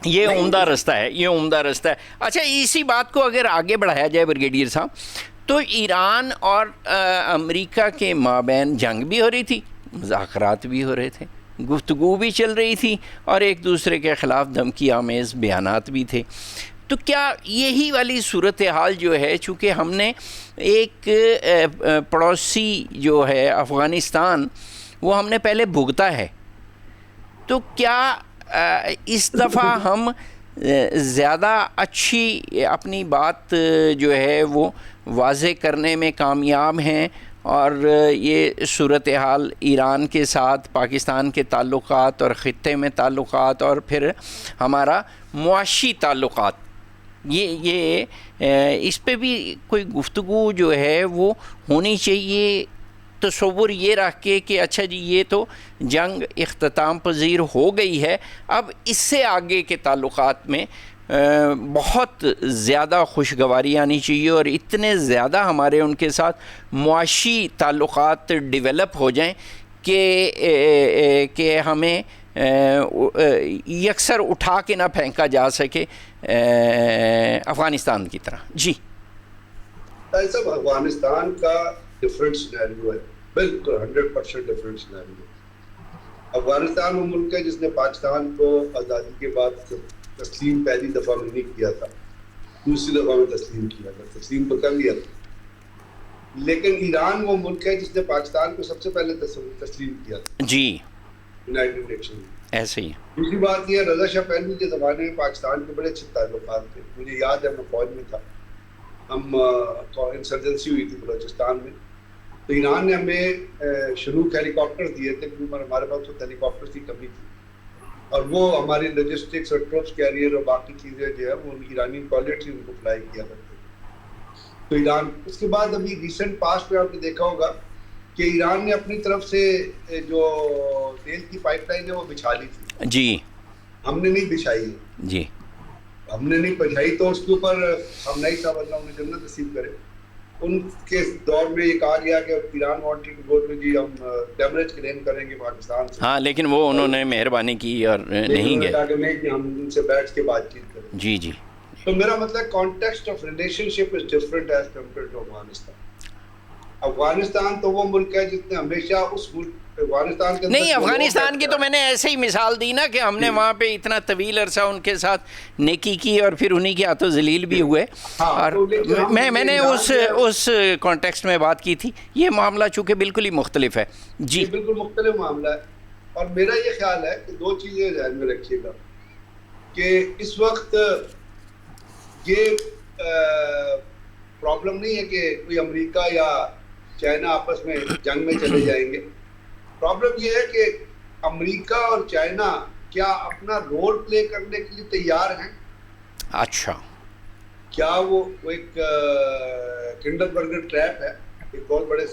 یہ عمدہ رستہ ہے، یہ عمدہ رستہ ہے. اچھا، اسی بات کو اگر آگے بڑھایا جائے بریگیڈیئر صاحب، تو ایران اور امریکہ کے مابین جنگ بھی ہو رہی تھی، مذاکرات بھی ہو رہے تھے، گفتگو بھی چل رہی تھی، اور ایک دوسرے کے خلاف دھمکی آمیز بیانات بھی تھے. تو کیا یہی والی صورتحال جو ہے، چونکہ ہم نے ایک پڑوسی جو ہے افغانستان وہ ہم نے پہلے بھگتا ہے، تو کیا اس دفعہ ہم زیادہ اچھی اپنی بات جو ہے وہ واضح کرنے میں کامیاب ہیں، اور یہ صورتحال ایران کے ساتھ پاکستان کے تعلقات اور خطے میں تعلقات اور پھر ہمارا معاشی تعلقات، یہ اس پہ بھی کوئی گفتگو جو ہے وہ ہونی چاہیے، تصور یہ رکھ کے کہ اچھا جی یہ تو جنگ اختتام پذیر ہو گئی ہے، اب اس سے آگے کے تعلقات میں بہت زیادہ خوشگواری آنی چاہیے اور اتنے زیادہ ہمارے ان کے ساتھ معاشی تعلقات ڈیولپ ہو جائیں کہ ہمیں یکسر اٹھا کے نہ پھینکا جا سکے افغانستان کی طرح. جی صاحب، افغانستان کا ڈفرینٹ سینیریو ہے، بالکل 100% ڈفرینٹ سینیریو ہے. افغانستان وہ ملک ہے جس نے پاکستان کو آزادی کے بعد تسلیم پہلی دفعہ میں نہیں کیا تھا، دوسری دفعہ میں تسلیم کیا تھا، تسلیم تو کر لیا تھا. لیکن ایران وہ ملک ہے جس نے پاکستان کو سب سے پہلے تسلیم کیا تھا جی یونائٹڈ نیشن میں. ایسے ہی. دوسری بات یہ ہے، رضا شاہ پہلوی کے زمانے میں پاکستان کے بڑے اچھے تعلقات تھے. مجھے یاد ہے میں فوج میں تھا ہم انسرجنسی ہوئی تھی بلوچستان میں، تو ایران نے ہمیں شنوک ہیلی کاپٹر دیے تھے، کیونکہ ہمارے پاس تو ہیلی کاپٹر کی کمی تھی، اور وہ ہماری لوجسٹکس اور ٹروپس کیریئر اور باقی چیزیں جو ہے وہ ایرانی پائلٹ ہی ان کو فلائی کیا کرتے تھے. تو ایران اس کے بعد ابھی ریسنٹ پاسٹ میں آپ نے دیکھا ہوگا کہ ایران نے اپنی طرف سے جو تیل کی پائپ لائن ہے وہ بچھا لی تھی. جی ہم نے نہیں بچھائی. جی ہم نے نہیں بچھائی، تو اس کے اوپر ہم نہیں صاحب اللہ انہیں جنت نصیب کرے، ان کے دور میں یہ کہا گیا کہ Iran wanted to go to جی ہم ڈیمیج کلیم کریں گے پاکستان سے. ہاں لیکن وہ انہوں نے مہربانی کی اور نہیں گئے، نہیں کہ ہم ان سے بیٹھ کے بات چیت کریں. جی جی. تو میرا مطلب context of relationship is different as compare to Afghanistan. Afghanistan تو وہ ملک ہے جس نے ہمیشہ اس ملک افغانستان کے نہیں، افغانستان کی تو میں نے ایسے ہی مثال دی نا کہ ہم نے وہاں پہ اتنا طویل عرصہ ان کے ساتھ نیکی کی اور پھر انہی کے ہاتھوں ذلیل بھی ہوئے، اور میں نے اس کانٹیکسٹ میں بات کی تھی. یہ معاملہ چونکہ بالکل ہی مختلف ہے. جی بالکل مختلف معاملہ ہے. اور میرا یہ خیال ہے کہ دو چیزیں ذہن میں رکھیے گا کہ اس وقت یہ پرابلم نہیں ہے کہ کوئی امریکہ یا چائنا آپس میں جنگ میں چلے جائیں گے. پرابلم یہ ہے کہ امریکہ اور چائنا کیا اپنا رول پلے کرنے کے لیے تیار ہیں. اچھا، کیا وہ ایک کنڈر برگر ٹریپ ہے، ایک بہت بڑے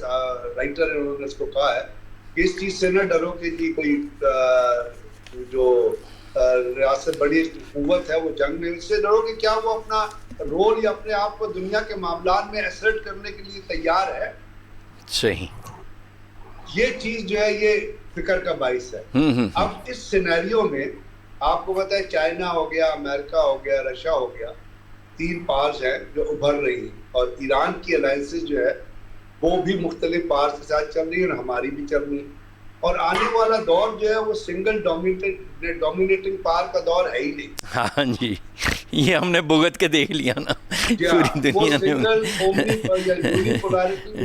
رائٹر ہیں، انہوں نے اس کو کہا ہے کہ اس چیز سے نہ ڈرو کہ جی کوئی جو ریاست بڑی قوت ہے وہ جنگ میں، اس سے ڈرو کہ کیا وہ اپنا رول یا اپنے آپ کو دنیا کے معاملات میں ایسرٹ کرنے کے لیے تیار ہے. صحیح. یہ چیز جو ہے یہ فکر کا باعث ہے. اب اس سینیریو میں آپ کو پتہ ہے چائنا ہو گیا، امریکہ ہو گیا، رشیا ہو گیا، تین پارس ہیں جو ابھر رہی ہیں، اور ایران کی الائنسز جو ہے وہ بھی مختلف پارس کے ساتھ چل رہی ہیں اور ہماری بھی چل رہی ہیں. اور آنے والا دور جو ہے وہ سنگل ڈومینیٹنگ پار کا دور ہے ہی نہیں. ہاں جی، یہ ہم نے بھگت کے دیکھ لیا نا پوری دنیا میں.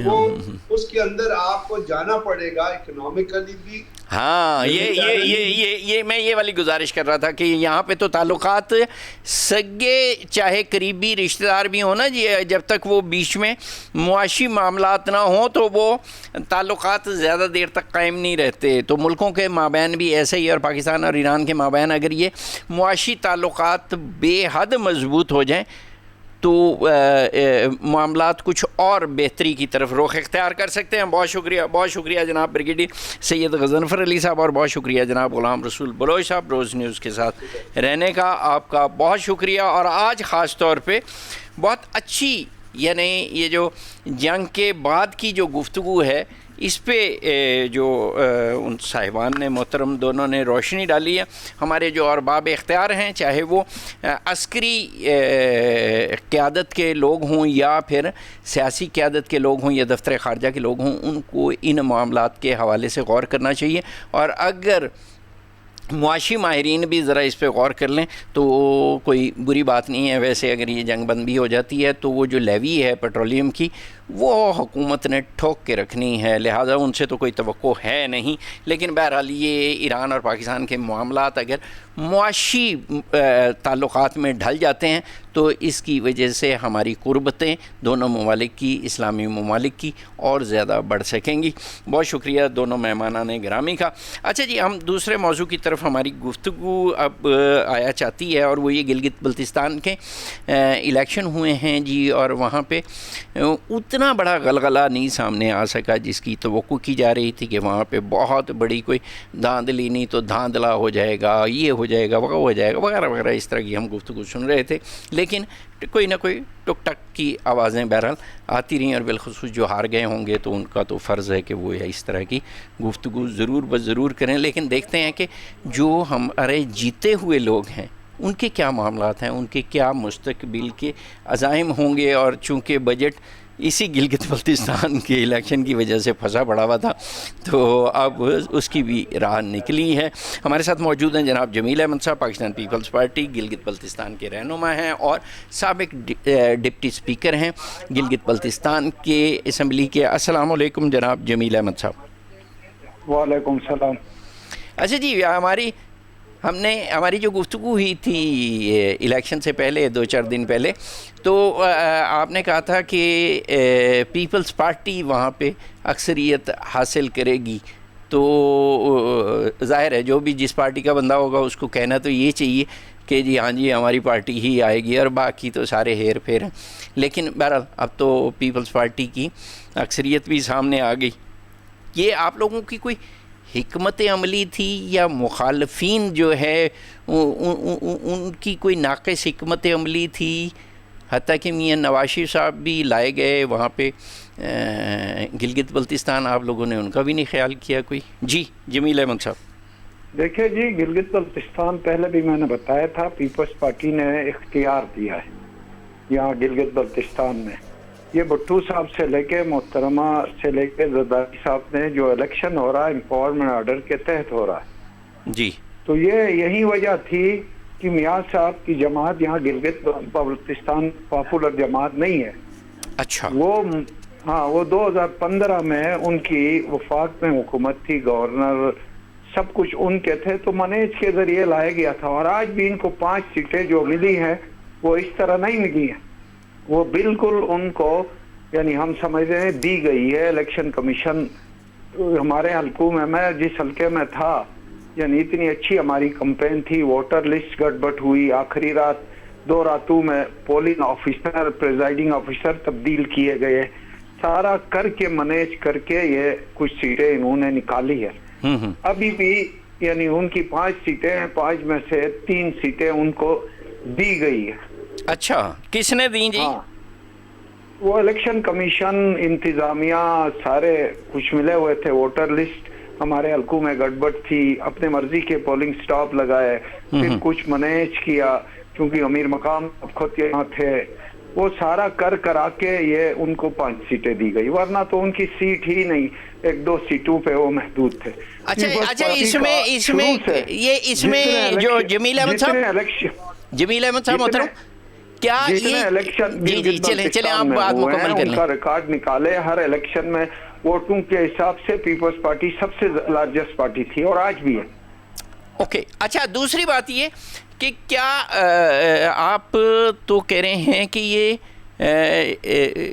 وہ اس کے اندر آپ کو جانا پڑے گا اکنامکلی بھی. ہاں یہ میں یہ والی گزارش کر رہا تھا کہ یہاں پہ تو تعلقات سگے چاہے قریبی رشتہ دار بھی ہوں نا جی، جب تک وہ بیچ میں معاشی معاملات نہ ہوں تو وہ تعلقات زیادہ دیر تک قائم نہیں رہتے. تو ملکوں کے مابین بھی ایسے ہی، اور پاکستان اور ایران کے مابین اگر یہ معاشی تعلقات بے حد مضبوط ہو جائیں تو معاملات کچھ اور بہتری کی طرف رخ اختیار کر سکتے ہیں. بہت شکریہ جناب بریگیڈیئر سید غضنفر علی صاحب، اور بہت شکریہ جناب غلام رسول بلوچ صاحب روز نیوز کے ساتھ رہنے کا. آپ کا بہت شکریہ. اور آج خاص طور پہ بہت اچھی، یعنی یہ جو جنگ کے بعد کی جو گفتگو ہے اس پہ جو ان صاحبان نے محترم دونوں نے روشنی ڈالی ہے. ہمارے جو ارباب اختیار ہیں، چاہے وہ عسکری قیادت کے لوگ ہوں یا پھر سیاسی قیادت کے لوگ ہوں یا دفتر خارجہ کے لوگ ہوں، ان کو ان معاملات کے حوالے سے غور کرنا چاہیے. اور اگر معاشی ماہرین بھی ذرا اس پہ غور کر لیں تو کوئی بری بات نہیں ہے. ویسے اگر یہ جنگ بندی ہو جاتی ہے تو وہ جو لیوی ہے پیٹرولیم کی وہ حکومت نے ٹھوک کے رکھنی ہے، لہٰذا ان سے تو کوئی توقع ہے نہیں. لیکن بہرحال یہ ایران اور پاکستان کے معاملات اگر معاشی تعلقات میں ڈھل جاتے ہیں تو اس کی وجہ سے ہماری قربتیں دونوں ممالک کی، اسلامی ممالک کی، اور زیادہ بڑھ سکیں گی. بہت شکریہ دونوں مہمانان گرامی کا. اچھا جی، ہم دوسرے موضوع کی طرف ہماری گفتگو اب آیا چاہتی ہے، اور وہ یہ گلگت بلتستان کے الیکشن ہوئے ہیں جی، اور وہاں پہ اتنا بڑا غلغلہ نہیں سامنے آ سکا جس کی توقع کی جا رہی تھی کہ وہاں پہ بہت بڑی کوئی دھاندلی نہیں تو دھاندلا ہو جائے گا، یہ ہو جائے گا، وہ ہو جائے گا، وغیرہ وغیرہ. اس طرح کی ہم گفتگو سن رہے تھے، لیکن کوئی نہ کوئی ٹک ٹک کی آوازیں بہرحال آتی رہیں، اور بالخصوص جو ہار گئے ہوں گے تو ان کا تو فرض ہے کہ وہ اس طرح کی گفتگو ضرور کریں. لیکن دیکھتے ہیں کہ جو ہمارے جیتے ہوئے لوگ ہیں ان کے کیا معاملات ہیں، ان کے کیا مستقبل کے عزائم ہوں گے. اور چونکہ بجٹ اسی گلگت بلتستان کے الیکشن کی وجہ سے پھنسا پڑا ہوا تھا تو اب اس کی بھی راہ نکلی ہے. ہمارے ساتھ موجود ہیں جناب جمیل احمد صاحب، پاکستان پیپلز پارٹی گلگت بلتستان کے رہنما ہیں اور سابق ڈپٹی اسپیکر ہیں گلگت بلتستان کے اسمبلی کے. السلام علیکم جناب جمیل احمد صاحب. وعلیکم السلام. اچھا جی، ہماری ہماری جو گفتگو ہوئی تھی الیکشن سے پہلے 2-4 دن پہلے، تو آپ نے کہا تھا کہ پیپلز پارٹی وہاں پہ اکثریت حاصل کرے گی، تو ظاہر ہے جو بھی جس پارٹی کا بندہ ہوگا اس کو کہنا تو یہ چاہیے کہ جی ہاں جی ہماری پارٹی ہی آئے گی، اور باقی تو سارے ہیر پھیر ہیں. لیکن بہرحال اب تو پیپلز پارٹی کی اکثریت بھی سامنے آ گئی. یہ آپ لوگوں کی کوئی حکمت عملی تھی یا مخالفین جو ہے ان کی کوئی ناقص حکمت عملی تھی؟ حتیٰ کہ میاں نواز شریف صاحب بھی لائے گئے وہاں پہ گلگت بلتستان، آپ لوگوں نے ان کا بھی نہیں خیال کیا کوئی؟ جی جمیل احمد صاحب. دیکھیں جی، گلگت بلتستان پہلے بھی میں نے بتایا تھا، پیپلز پارٹی نے اختیار دیا ہے یہاں گلگت بلتستان میں. یہ بھٹو صاحب سے لے کے محترمہ سے لے کے زرداری صاحب نے جو الیکشن ہو رہا ہے امپاورمنٹ آرڈر کے تحت ہو رہا ہے جی. تو یہ یہی وجہ تھی کہ میاں صاحب کی جماعت یہاں گلگت بلتستان پاپولر جماعت نہیں ہے. اچھا. وہ 2015 میں ان کی وفاق میں حکومت تھی، گورنر سب کچھ ان کے تھے، تو منیج کے ذریعے لایا گیا تھا. اور آج بھی ان کو 5 سیٹیں جو ملی ہیں وہ اس طرح نہیں ملی ہیں، وہ بالکل ان کو یعنی ہم سمجھ رہے ہیں دی گئی ہے. الیکشن کمیشن ہمارے حلقوں میں جس حلقے میں تھا، یعنی اتنی اچھی ہماری کمپین تھی، ووٹر لسٹ گڑبڑ ہوئی، آخری رات 2 راتوں میں پولنگ آفیسر پریزائڈنگ آفیسر تبدیل کیے گئے، سارا کر کے مینیج کر کے یہ کچھ سیٹیں انہوں نے نکالی ہے. ابھی بھی یعنی ان کی 5 سیٹیں ہیں، 5 میں سے 3 سیٹیں ان کو دی گئی ہے. اچھا، کس نے دی جی؟ وہ الیکشن کمیشن، انتظامیہ سارے کچھ ملے ہوئے تھے. ووٹر لسٹ ہمارے حلقوں میں گڑبڑ تھی، اپنے مرضی کے پولنگ سٹاپ لگائے، پھر کچھ مینیج کیا کیونکہ امیر مقام خود یہاں تھے، وہ سارا کرا کے یہ ان کو 5 سیٹیں دی گئی، ورنہ تو ان کی سیٹ ہی نہیں، 1-2 سیٹوں پہ وہ محدود تھے. اچھا اس میں جو جمیل احمد صاحب محترم کیا جی چلیں آپ بات مکمل کر لیں. ان کا ریکارڈ نکالے، ہر الیکشن میں ووٹوں کے حساب سے پیپلز پارٹی سب سے لارجسٹ پارٹی تھی اور آج بھی ہے. اوکے. اچھا، دوسری بات یہ کہ کیا آپ تو کہہ رہے ہیں کہ یہ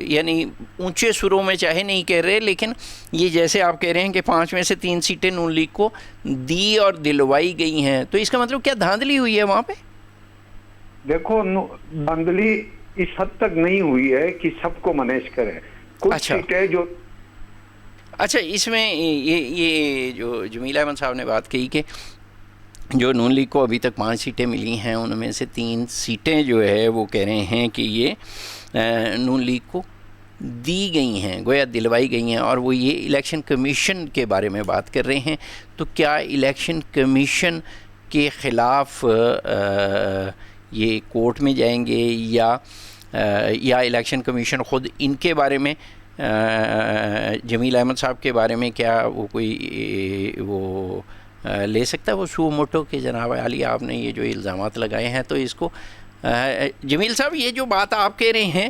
یعنی اونچے سروں میں چاہے نہیں کہہ رہے، لیکن یہ جیسے آپ کہہ رہے ہیں کہ 5 میں سے 3 سیٹیں نون لیگ کو دی اور دلوائی گئی ہیں، تو اس کا مطلب کیا دھاندلی ہوئی ہے وہاں پہ؟ دیکھو، دھاندلی اس حد تک نہیں ہوئی ہے کہ سب کو مینیج کرے. کچھ سیٹیں جو اچھا اس میں یہ جو جمیل احمد صاحب نے بات کہی کہ جو نون لیگ کو ابھی تک 5 سیٹیں ملی ہیں، ان میں سے 3 سیٹیں جو ہے وہ کہہ رہے ہیں کہ یہ نون لیگ کو دی گئی ہیں، گویا دلوائی گئی ہیں، اور وہ یہ الیکشن کمیشن کے بارے میں بات کر رہے ہیں. تو کیا الیکشن کمیشن کے خلاف یہ کورٹ میں جائیں گے یا الیکشن کمیشن خود ان کے بارے میں جمیل احمد صاحب کے بارے میں کیا وہ کوئی وہ لے سکتا ہے وہ سو موٹو کہ جناب عالی آپ نے یہ جو الزامات لگائے ہیں؟ تو اس کو جمیل صاحب یہ جو بات آپ کہہ رہے ہیں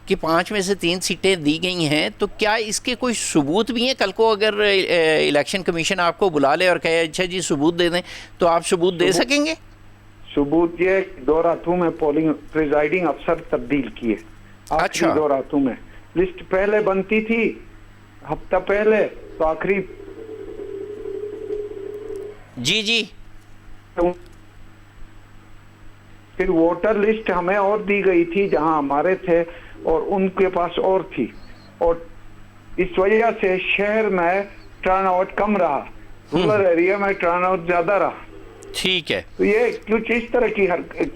کہ 5 میں سے 3 سیٹیں دی گئی ہیں، تو کیا اس کے کوئی ثبوت بھی ہیں؟ کل کو اگر الیکشن کمیشن آپ کو بلا لے اور کہے اچھا جی ثبوت دے دیں، تو آپ ثبوت دے سکیں گے؟ ثبوت یہ 2 راتوں میں پولنگ پریزائڈنگ افسر تبدیل کیے. آخری 2 راتوں میں لسٹ پہلے بنتی تھی ہفتہ پہلے، تو آخری جی پھر ووٹر لسٹ ہمیں اور دی گئی تھی جہاں ہمارے تھے اور ان کے پاس اور تھی، اور اس وجہ سے شہر میں ٹرن آؤٹ کم رہا، رورل ایریا میں ٹرن آؤٹ زیادہ رہا. ٹھیک ہے. تو یہ کچھ اس طرح کی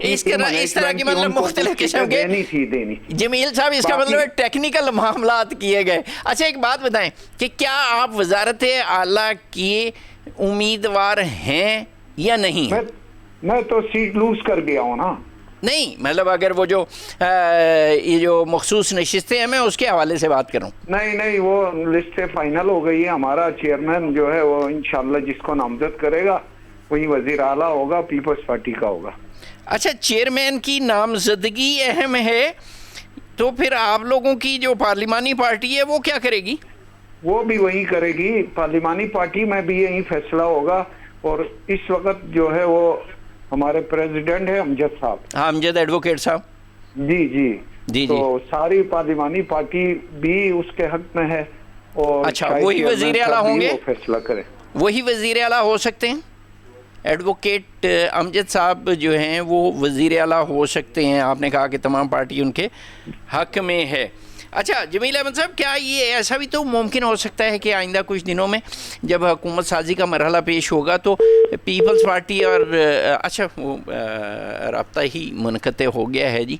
اس طرح کی مطلب مختلف قسم کے دینی تھی. جمیل صاحب اس کا مطلب ٹیکنیکل معاملات کیے گئے. اچھا ایک بات بتائیں کہ کیا آپ وزارت اعلیٰ کی امیدوار ہیں یا نہیں؟ میں تو سیٹ لوز کر گیا ہوں نا. نہیں مطلب اگر وہ جو یہ جو مخصوص نشستیں ہیں میں اس کے حوالے سے بات کروں. نہیں وہ لسٹ فائنل ہو گئی ہے. ہمارا چیئرمین جو ہے وہ انشاءاللہ جس کو نامزد کرے گا وہی وزیر اعلیٰ ہوگا، پیپلز پارٹی کا ہوگا. اچھا چیئرمین کی نامزدگی اہم ہے، تو پھر آپ لوگوں کی جو پارلیمانی پارٹی ہے وہ کیا کرے گی؟ وہ بھی وہی کرے گی. پارلیمانی پارٹی میں بھی یہی فیصلہ ہوگا. اور اس وقت جو ہے وہ ہمارے پریزیڈنٹ ہے امجد صاحب. ہاں امجد ایڈوکیٹ صاحب. جی جی جی تو ساری پارلیمانی پارٹی بھی اس کے حق میں ہے. اور اچھا وہی وزیر اعلیٰ ہوں گے, وہ فیصلہ کرے. وہی وزیر اعلیٰ ہو سکتے ہیں. ایڈوکیٹ امجد صاحب جو ہیں وہ وزیر اعلیٰ ہو سکتے ہیں. آپ نے کہا کہ تمام پارٹی ان کے حق میں ہے. اچھا جمیل احمد صاحب, کیا یہ ایسا بھی تو ممکن ہو سکتا ہے کہ آئندہ کچھ دنوں میں جب حکومت سازی کا مرحلہ پیش ہوگا تو پیپلز پارٹی اور اچھا وہ رابطہ ہی منقطع ہو گیا ہے جی.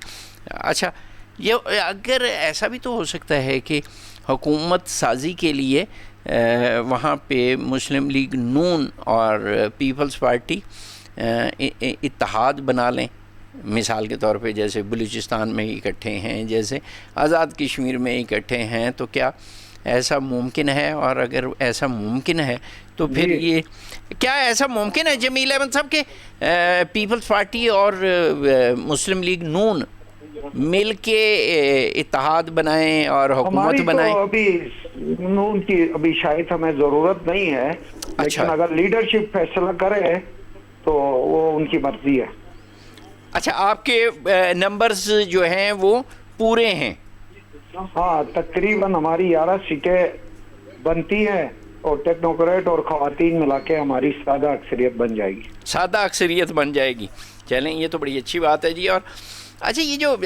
اچھا یہ اگر ایسا بھی تو ہو سکتا ہے کہ حکومت سازی کے لیے وہاں پہ مسلم لیگ نون اور پیپلز پارٹی اتحاد بنا لیں, مثال کے طور پہ جیسے بلوچستان میں اکٹھے ہیں, جیسے آزاد کشمیر میں اکٹھے ہیں, تو کیا ایسا ممکن ہے؟ اور اگر ایسا ممکن ہے تو پھر یہ کیا ایسا ممکن ہے جمیل احمد صاحب کہ پیپلز پارٹی اور مسلم لیگ نون مل کے اتحاد بنائیں اور حکومت بنائیں؟ ابھی نون کی ابھی شاید ہمیں ضرورت نہیں ہے, لیکن اگر لیڈرشپ فیصلہ کرے تو وہ ان کی مرضی ہے. اچھا آپ کے نمبرز جو ہیں وہ پورے ہیں؟ ہاں تقریباً ہماری 11 سیٹیں بنتی ہیں اور ٹیکنوکریٹ اور خواتین ملا کے ہماری سادہ اکثریت بن جائے گی. سادہ اکثریت بن جائے گی. چلیں یہ تو بڑی اچھی بات ہے جی. اور اچھا یہ جو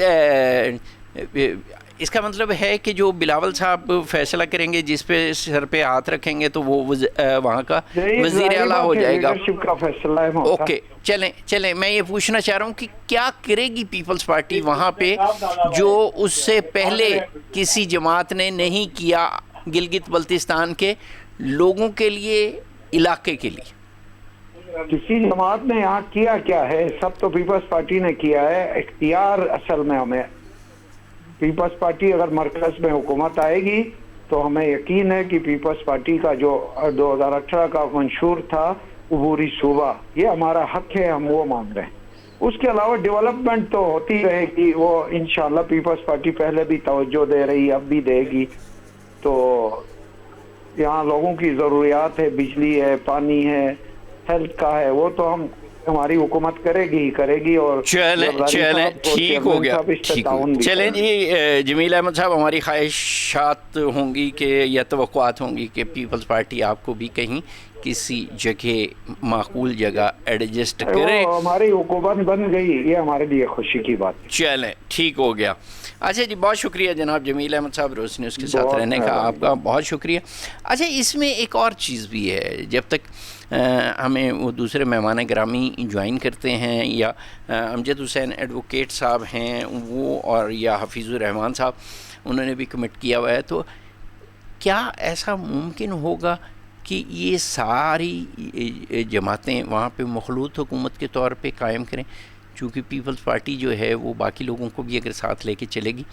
اس کا مطلب ہے کہ جو بلاول صاحب فیصلہ کریں گے جس پہ سر پہ ہاتھ رکھیں گے تو وہ وہاں کا وزیر اعلیٰ ہو جائے گا. اوکے چلیں میں یہ پوچھنا چاہ رہا ہوں کہ کیا کرے گی پیپلز پارٹی وہاں پہ جو اس سے پہلے کسی جماعت نے نہیں کیا گلگت بلتستان کے لوگوں کے لیے, علاقے کے لیے؟ کسی جماعت نے یہاں کیا ہے, سب تو پیپلز پارٹی نے کیا ہے. اختیار اصل میں ہمیں پیپلز پارٹی اگر مرکز میں حکومت آئے گی تو ہمیں یقین ہے کہ پیپلز پارٹی کا جو 2018 کا منشور تھا عبوری صوبہ, یہ ہمارا حق ہے, ہم وہ مانگ رہے ہیں. اس کے علاوہ ڈیولپمنٹ تو ہوتی رہے گی, وہ انشاءاللہ پیپلز پارٹی پہلے بھی توجہ دے رہی, اب بھی دے گی. تو یہاں لوگوں کی ضروریات ہے, بجلی ہے, پانی ہے, ہیلتھ کا ہے, وہ تو ہماری حکومت کرے گی. اور چلیں ٹھیک ہو گیا. چلیں جی جمیل احمد صاحب, ہماری خواہشات ہوں گی کہ یا توقعات ہوں گی کہ پیپلز پارٹی آپ کو بھی کہیں کسی جگہ معقول جگہ ایڈجسٹ کرے. ہماری حکومت بن گئی, یہ ہمارے لیے خوشی کی بات. چلیں ٹھیک ہو گیا. اچھا جی بہت شکریہ جناب جمیل احمد صاحب, روز نیوز کے ساتھ رہنے کا آپ کا بہت شکریہ. اچھا اس میں ایک اور چیز بھی ہے, جب تک ہمیں وہ دوسرے مہمان گرامی جوائن کرتے ہیں یا امجد حسین ایڈوکیٹ صاحب ہیں وہ, اور یا حفیظ الرحمان صاحب انہوں نے بھی کمٹ کیا ہوا ہے, تو کیا ایسا ممکن ہوگا کہ یہ ساری جماعتیں وہاں پہ مخلوط حکومت کے طور پہ قائم کریں؟ چونکہ پیپلز پارٹی جو ہے وہ باقی لوگوں کو بھی اگر ساتھ لے کے چلے گی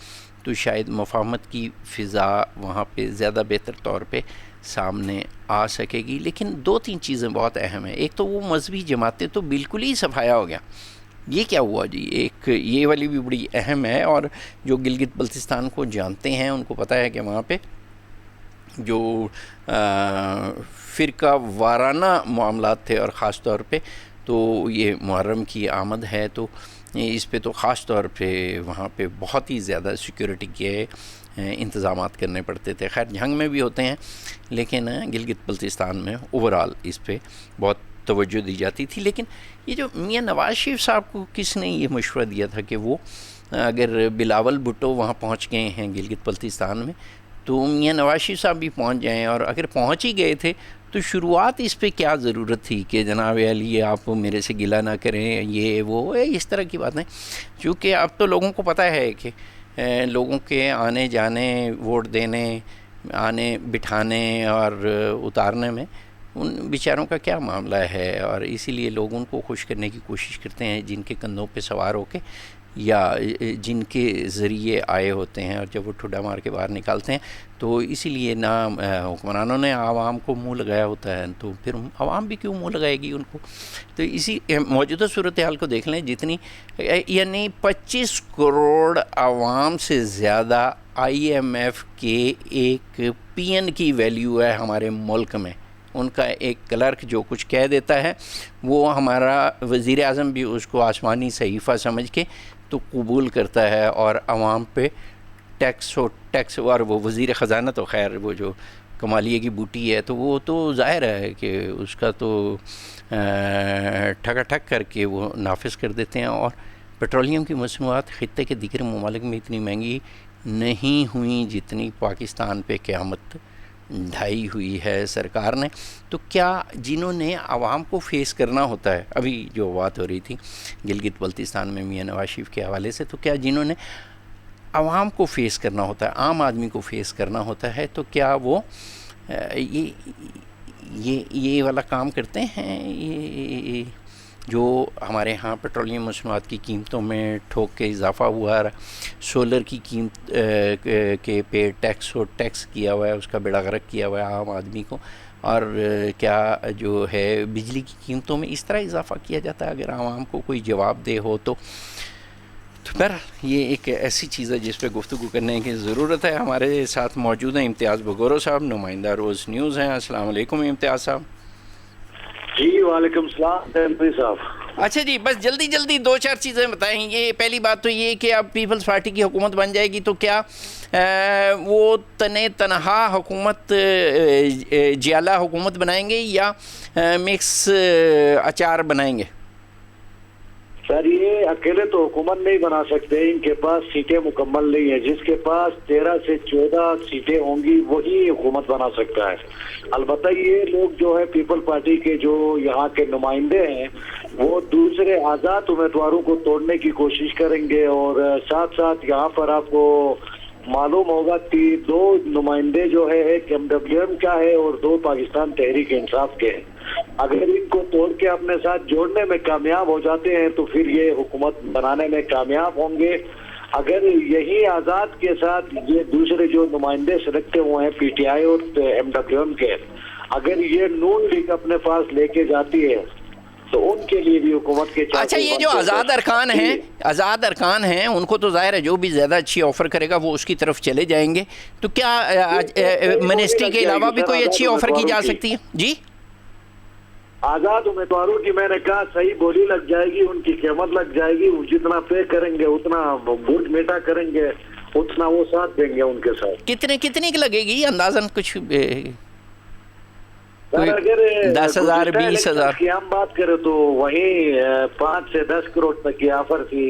تو شاید مفاہمت کی فضا وہاں پہ زیادہ بہتر طور پہ سامنے آ سکے گی. لیکن 2-3 چیزیں بہت اہم ہیں. ایک تو وہ مذہبی جماعتیں تو بالکل ہی صفایا ہو گیا, یہ کیا ہوا جی؟ ایک یہ والی بھی بڑی اہم ہے, اور جو گلگت بلتستان کو جانتے ہیں ان کو پتہ ہے کہ وہاں پہ جو فرقہ وارانہ معاملات تھے, اور خاص طور پہ تو یہ محرم کی آمد ہے تو اس پہ تو خاص طور پہ وہاں پہ بہت ہی زیادہ سیکیورٹی کے انتظامات کرنے پڑتے تھے. خیر جنگ میں بھی ہوتے ہیں, لیکن گلگت بلتستان میں اوورال اس پہ بہت توجہ دی جاتی تھی. لیکن یہ جو میاں نواز شریف صاحب کو کس نے یہ مشورہ دیا تھا کہ وہ اگر بلاول بھٹو وہاں پہنچ گئے ہیں گلگت بلتستان میں تو میاں نواز شریف صاحب بھی پہنچ جائیں, اور اگر پہنچ ہی گئے تھے تو شروعات اس پہ کیا ضرورت تھی کہ جناب علی آپ میرے سے گلہ نہ کریں, یہ وہ اس طرح کی باتیں. چونکہ اب تو لوگوں کو پتہ ہے کہ لوگوں کے آنے جانے, ووٹ دینے, آنے بٹھانے اور اتارنے میں ان بیچاروں کا کیا معاملہ ہے, اور اسی لیے لوگ ان کو خوش کرنے کی کوشش کرتے ہیں جن کے کندھوں پہ سوار ہو کے یا جن کے ذریعے آئے ہوتے ہیں, اور جب وہ ٹھڈا مار کے باہر نکالتے ہیں تو اسی لیے نہ حکمرانوں نے عوام کو منہ لگایا ہوتا ہے, تو پھر عوام بھی کیوں منہ لگائے گی ان کو. تو اسی موجودہ صورتحال کو دیکھ لیں, جتنی یعنی 25 کروڑ عوام سے زیادہ IMF کے ایک PN کی ویلیو ہے ہمارے ملک میں, ان کا ایک کلرک جو کچھ کہہ دیتا ہے وہ ہمارا وزیر اعظم بھی اس کو آسمانی صحیفہ سمجھ کے تو قبول کرتا ہے اور عوام پہ ٹیکس اور وہ وزیر خزانہ تو خیر وہ جو کمالیے کی بوٹی ہے تو وہ تو ظاہر ہے کہ اس کا تو ٹھگا ٹھگ کر کے وہ نافذ کر دیتے ہیں. اور پیٹرولیم کی مصنوعات خطے کے دیگر ممالک میں اتنی مہنگی نہیں ہوئیں جتنی پاکستان پہ قیامت ڈھائی ہوئی ہے سرکار نے. تو کیا جنہوں نے عوام کو فیس کرنا ہوتا ہے, ابھی جو بات ہو رہی تھی گلگت بلتستان میں میاں نواز شریف کے حوالے سے, تو کیا جنہوں نے عوام کو فیس کرنا ہوتا ہے, عام آدمی کو فیس کرنا ہوتا ہے, تو کیا وہ یہ والا کام کرتے ہیں؟ یہ جو ہمارے ہاں پیٹرولیم مصنوعات کی قیمتوں میں ٹھوک کے اضافہ ہوا, سولر کی قیمت کے پہ ٹیکس کیا ہوا ہے, اس کا بیڑا غرق کیا ہوا ہے عام آدمی کو, اور کیا جو ہے بجلی کی قیمتوں میں اس طرح اضافہ کیا جاتا ہے؟ اگر عوام کو کوئی جواب دہ ہو تو بہرحال یہ ایک ایسی چیز ہے جس پہ گفتگو کرنے کی ضرورت ہے. ہمارے ساتھ موجود ہیں امتیاز بگورو صاحب, نمائندہ روز نیوز ہیں. السلام علیکم امتیاز صاحب. جی وعلیکم السلام صاحب. اچھا جی, بس جلدی 2-4 چیزیں بتائیں. یہ پہلی بات تو یہ کہ اب پیپلز پارٹی کی حکومت بن جائے گی تو کیا وہ تنہا حکومت جیالہ حکومت بنائیں گے یا مکس اچار بنائیں گے؟ سر یہ اکیلے تو حکومت نہیں بنا سکتے, ان کے پاس سیٹیں مکمل نہیں ہیں. جس کے پاس 13 سے 14 سیٹیں ہوں گی وہی حکومت بنا سکتا ہے. البتہ یہ لوگ جو ہے پیپل پارٹی کے جو یہاں کے نمائندے ہیں وہ دوسرے آزاد امیدواروں کو توڑنے کی کوشش کریں گے, اور ساتھ ساتھ یہاں پر آپ کو معلوم ہوگا کہ 2 نمائندے جو ہے, ایک MWM کا ہے اور 2 پاکستان تحریک انصاف کے ہیں. اگر ان کو توڑ کے اپنے ساتھ جوڑنے میں کامیاب ہو جاتے ہیں تو پھر یہ حکومت بنانے میں کامیاب ہوں گے. اگر یہی آزاد کے ساتھ یہ دوسرے جو نمائندے سلیکٹ ہوئے ہیں PTI اور MWM کے, اگر یہ نون لیگ اپنے پاس لے کے جاتی ہے تو ان کے لیے بھی حکومت کے اچھا یہ جو آزاد ارکان ہیں ان کو تو ظاہر ہے جو بھی زیادہ اچھی آفر کرے گا وہ اس کی طرف چلے جائیں گے. تو کیا منسٹری کے علاوہ بھی کوئی اچھی آفر کی جا سکتی ہے؟ جی آزاد امیدواروں کی میں نے کہا صحیح بولی لگ جائے گی, ان کی قیمت لگ جائے گی, جتنا پے کریں گے اتنا بوٹ میٹا کریں گے, اتنا وہ ساتھ دیں گے ان کے ساتھ. کتنے کی لگے گی اندازاً کچھ؟ 10,000 20,000 کی ہم بات کریں تو وہیں 5 سے 10 کروڑ تک کی آفر تھی.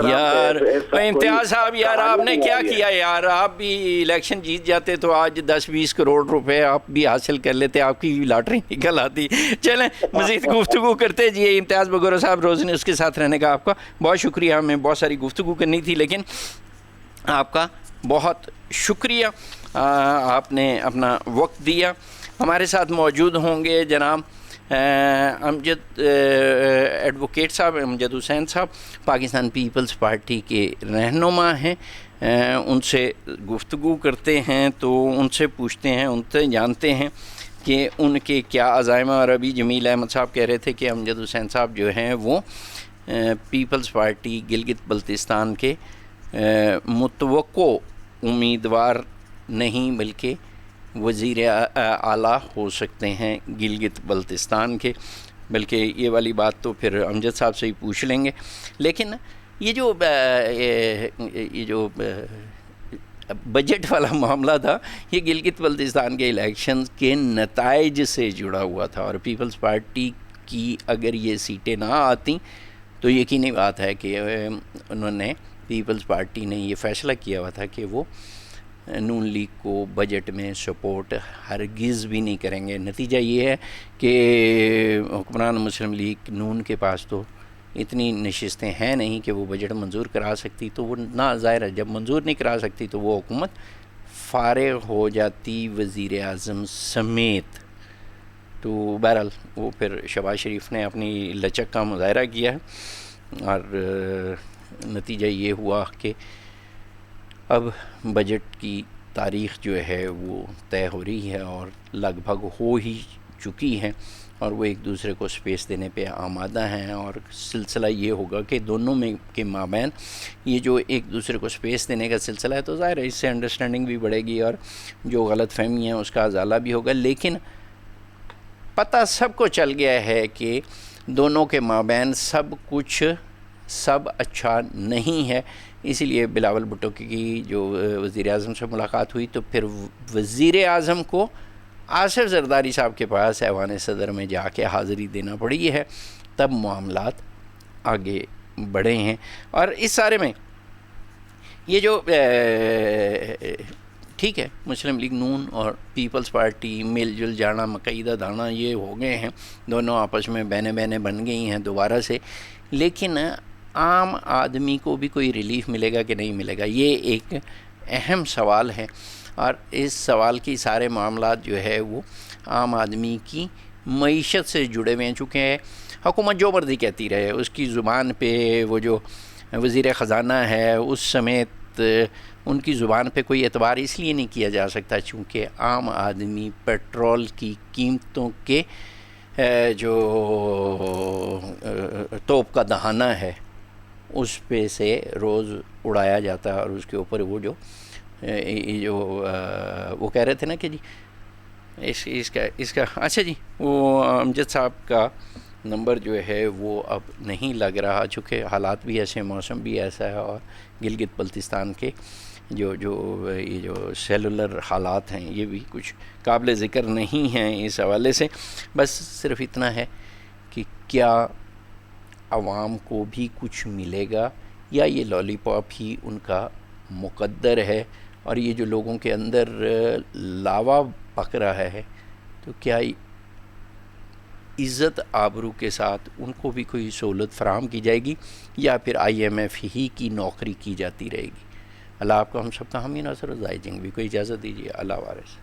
یار امتیاز صاحب, یار آپ نے کیا کیا یار, آپ بھی الیکشن جیت جاتے تو آج 10-20 کروڑ روپے آپ بھی حاصل کر لیتے, آپ کی لاٹری نکل آتی. چلیں مزید گفتگو کرتے جی. امتیاز بگورو صاحب روز نیوز کے ساتھ رہنے کا آپ کا بہت شکریہ. ہمیں بہت ساری گفتگو کرنی تھی لیکن آپ کا بہت شکریہ, آپ نے اپنا وقت دیا. ہمارے ساتھ موجود ہوں گے جناب امجد ایڈوکیٹ صاحب, امجد حسین صاحب, پاکستان پیپلز پارٹی کے رہنما ہیں. ان سے گفتگو کرتے ہیں تو ان سے پوچھتے ہیں, ان سے جانتے ہیں کہ ان کے کیا عزائم. اور ابھی جمیل احمد صاحب کہہ رہے تھے کہ امجد حسین صاحب جو ہیں وہ پیپلز پارٹی گلگت بلتستان کے متوقع امیدوار نہیں بلکہ وزیر اعلیٰ ہو سکتے ہیں گلگت بلتستان کے. بلکہ یہ والی بات تو پھر امجد صاحب سے ہی پوچھ لیں گے. لیکن یہ جو بجٹ والا معاملہ تھا یہ گلگت بلتستان کے الیکشن کے نتائج سے جڑا ہوا تھا, اور پیپلز پارٹی کی اگر یہ سیٹیں نہ آتیں تو یقینی بات ہے کہ انہوں نے پیپلز پارٹی نے یہ فیصلہ کیا ہوا تھا کہ وہ نون لیگ کو بجٹ میں سپورٹ ہرگز بھی نہیں کریں گے. نتیجہ یہ ہے کہ حکمران مسلم لیگ نون کے پاس تو اتنی نشستیں ہیں نہیں کہ وہ بجٹ منظور کرا سکتی, تو وہ نہ ظاہر ہے جب منظور نہیں کرا سکتی تو وہ حکومت فارغ ہو جاتی وزیر اعظم سمیت. تو بہرحال وہ پھر شہباز شریف نے اپنی لچک کا مظاہرہ کیا ہے اور نتیجہ یہ ہوا کہ اب بجٹ کی تاریخ جو ہے وہ طے ہو رہی ہے اور لگ بھگ ہو ہی چکی ہیں اور وہ ایک دوسرے کو سپیس دینے پہ آمادہ ہیں، اور سلسلہ یہ ہوگا کہ دونوں میں کے مابین یہ جو ایک دوسرے کو سپیس دینے کا سلسلہ ہے تو ظاہر ہے اس سے انڈرسٹینڈنگ بھی بڑھے گی اور جو غلط فہمی ہیں اس کا ازالہ بھی ہوگا. لیکن پتہ سب کو چل گیا ہے کہ دونوں کے مابین سب اچھا نہیں ہے. اسی لیے بلاول بھٹو کی جو وزیر اعظم سے ملاقات ہوئی تو پھر وزیر اعظم کو آصف زرداری صاحب کے پاس ایوان صدر میں جا کے حاضری دینا پڑی ہے، تب معاملات آگے بڑھے ہیں. اور اس سارے میں یہ جو ٹھیک ہے مسلم لیگ نون اور پیپلز پارٹی مل جل جانا مقیدہ دانا یہ ہو گئے ہیں، دونوں آپس میں بہنیں بن گئی ہیں دوبارہ سے، لیکن عام آدمی کو بھی کوئی ریلیف ملے گا کہ نہیں ملے گا، یہ ایک اہم سوال ہے. اور اس سوال کی سارے معاملات جو ہے وہ عام آدمی کی معیشت سے جڑے ہوئے ہیں. چونکہ حکومت جو مرضی کہتی رہے، اس کی زبان پہ وہ جو وزیر خزانہ ہے اس سمیت ان کی زبان پہ کوئی اعتبار اس لیے نہیں کیا جا سکتا چونکہ عام آدمی پیٹرول کی قیمتوں کے جو توپ کا دہانہ ہے اس پہ سے روز اڑایا جاتا ہے، اور اس کے اوپر وہ وہ کہہ رہے تھے نا کہ جی اس کا اچھا جی وہ امجد صاحب کا نمبر جو ہے وہ اب نہیں لگ رہا، چونکہ حالات بھی ایسے، موسم بھی ایسا ہے، اور گلگت بلتستان کے یہ جو سیلولر حالات ہیں یہ بھی کچھ قابل ذکر نہیں ہیں اس حوالے سے. بس صرف اتنا ہے کہ کیا عوام کو بھی کچھ ملے گا یا یہ لالی پاپ ہی ان کا مقدر ہے، اور یہ جو لوگوں کے اندر لاوا پک رہا ہے تو کیا عزت آبرو کے ساتھ ان کو بھی کوئی سہولت فراہم کی جائے گی یا پھر IMF ہی کی نوکری کی جاتی رہے گی. اللہ آپ کو ہم سب کا حامی ناصر و زائد جنگ بھی کو اجازت دیجیے. اللہ وارث.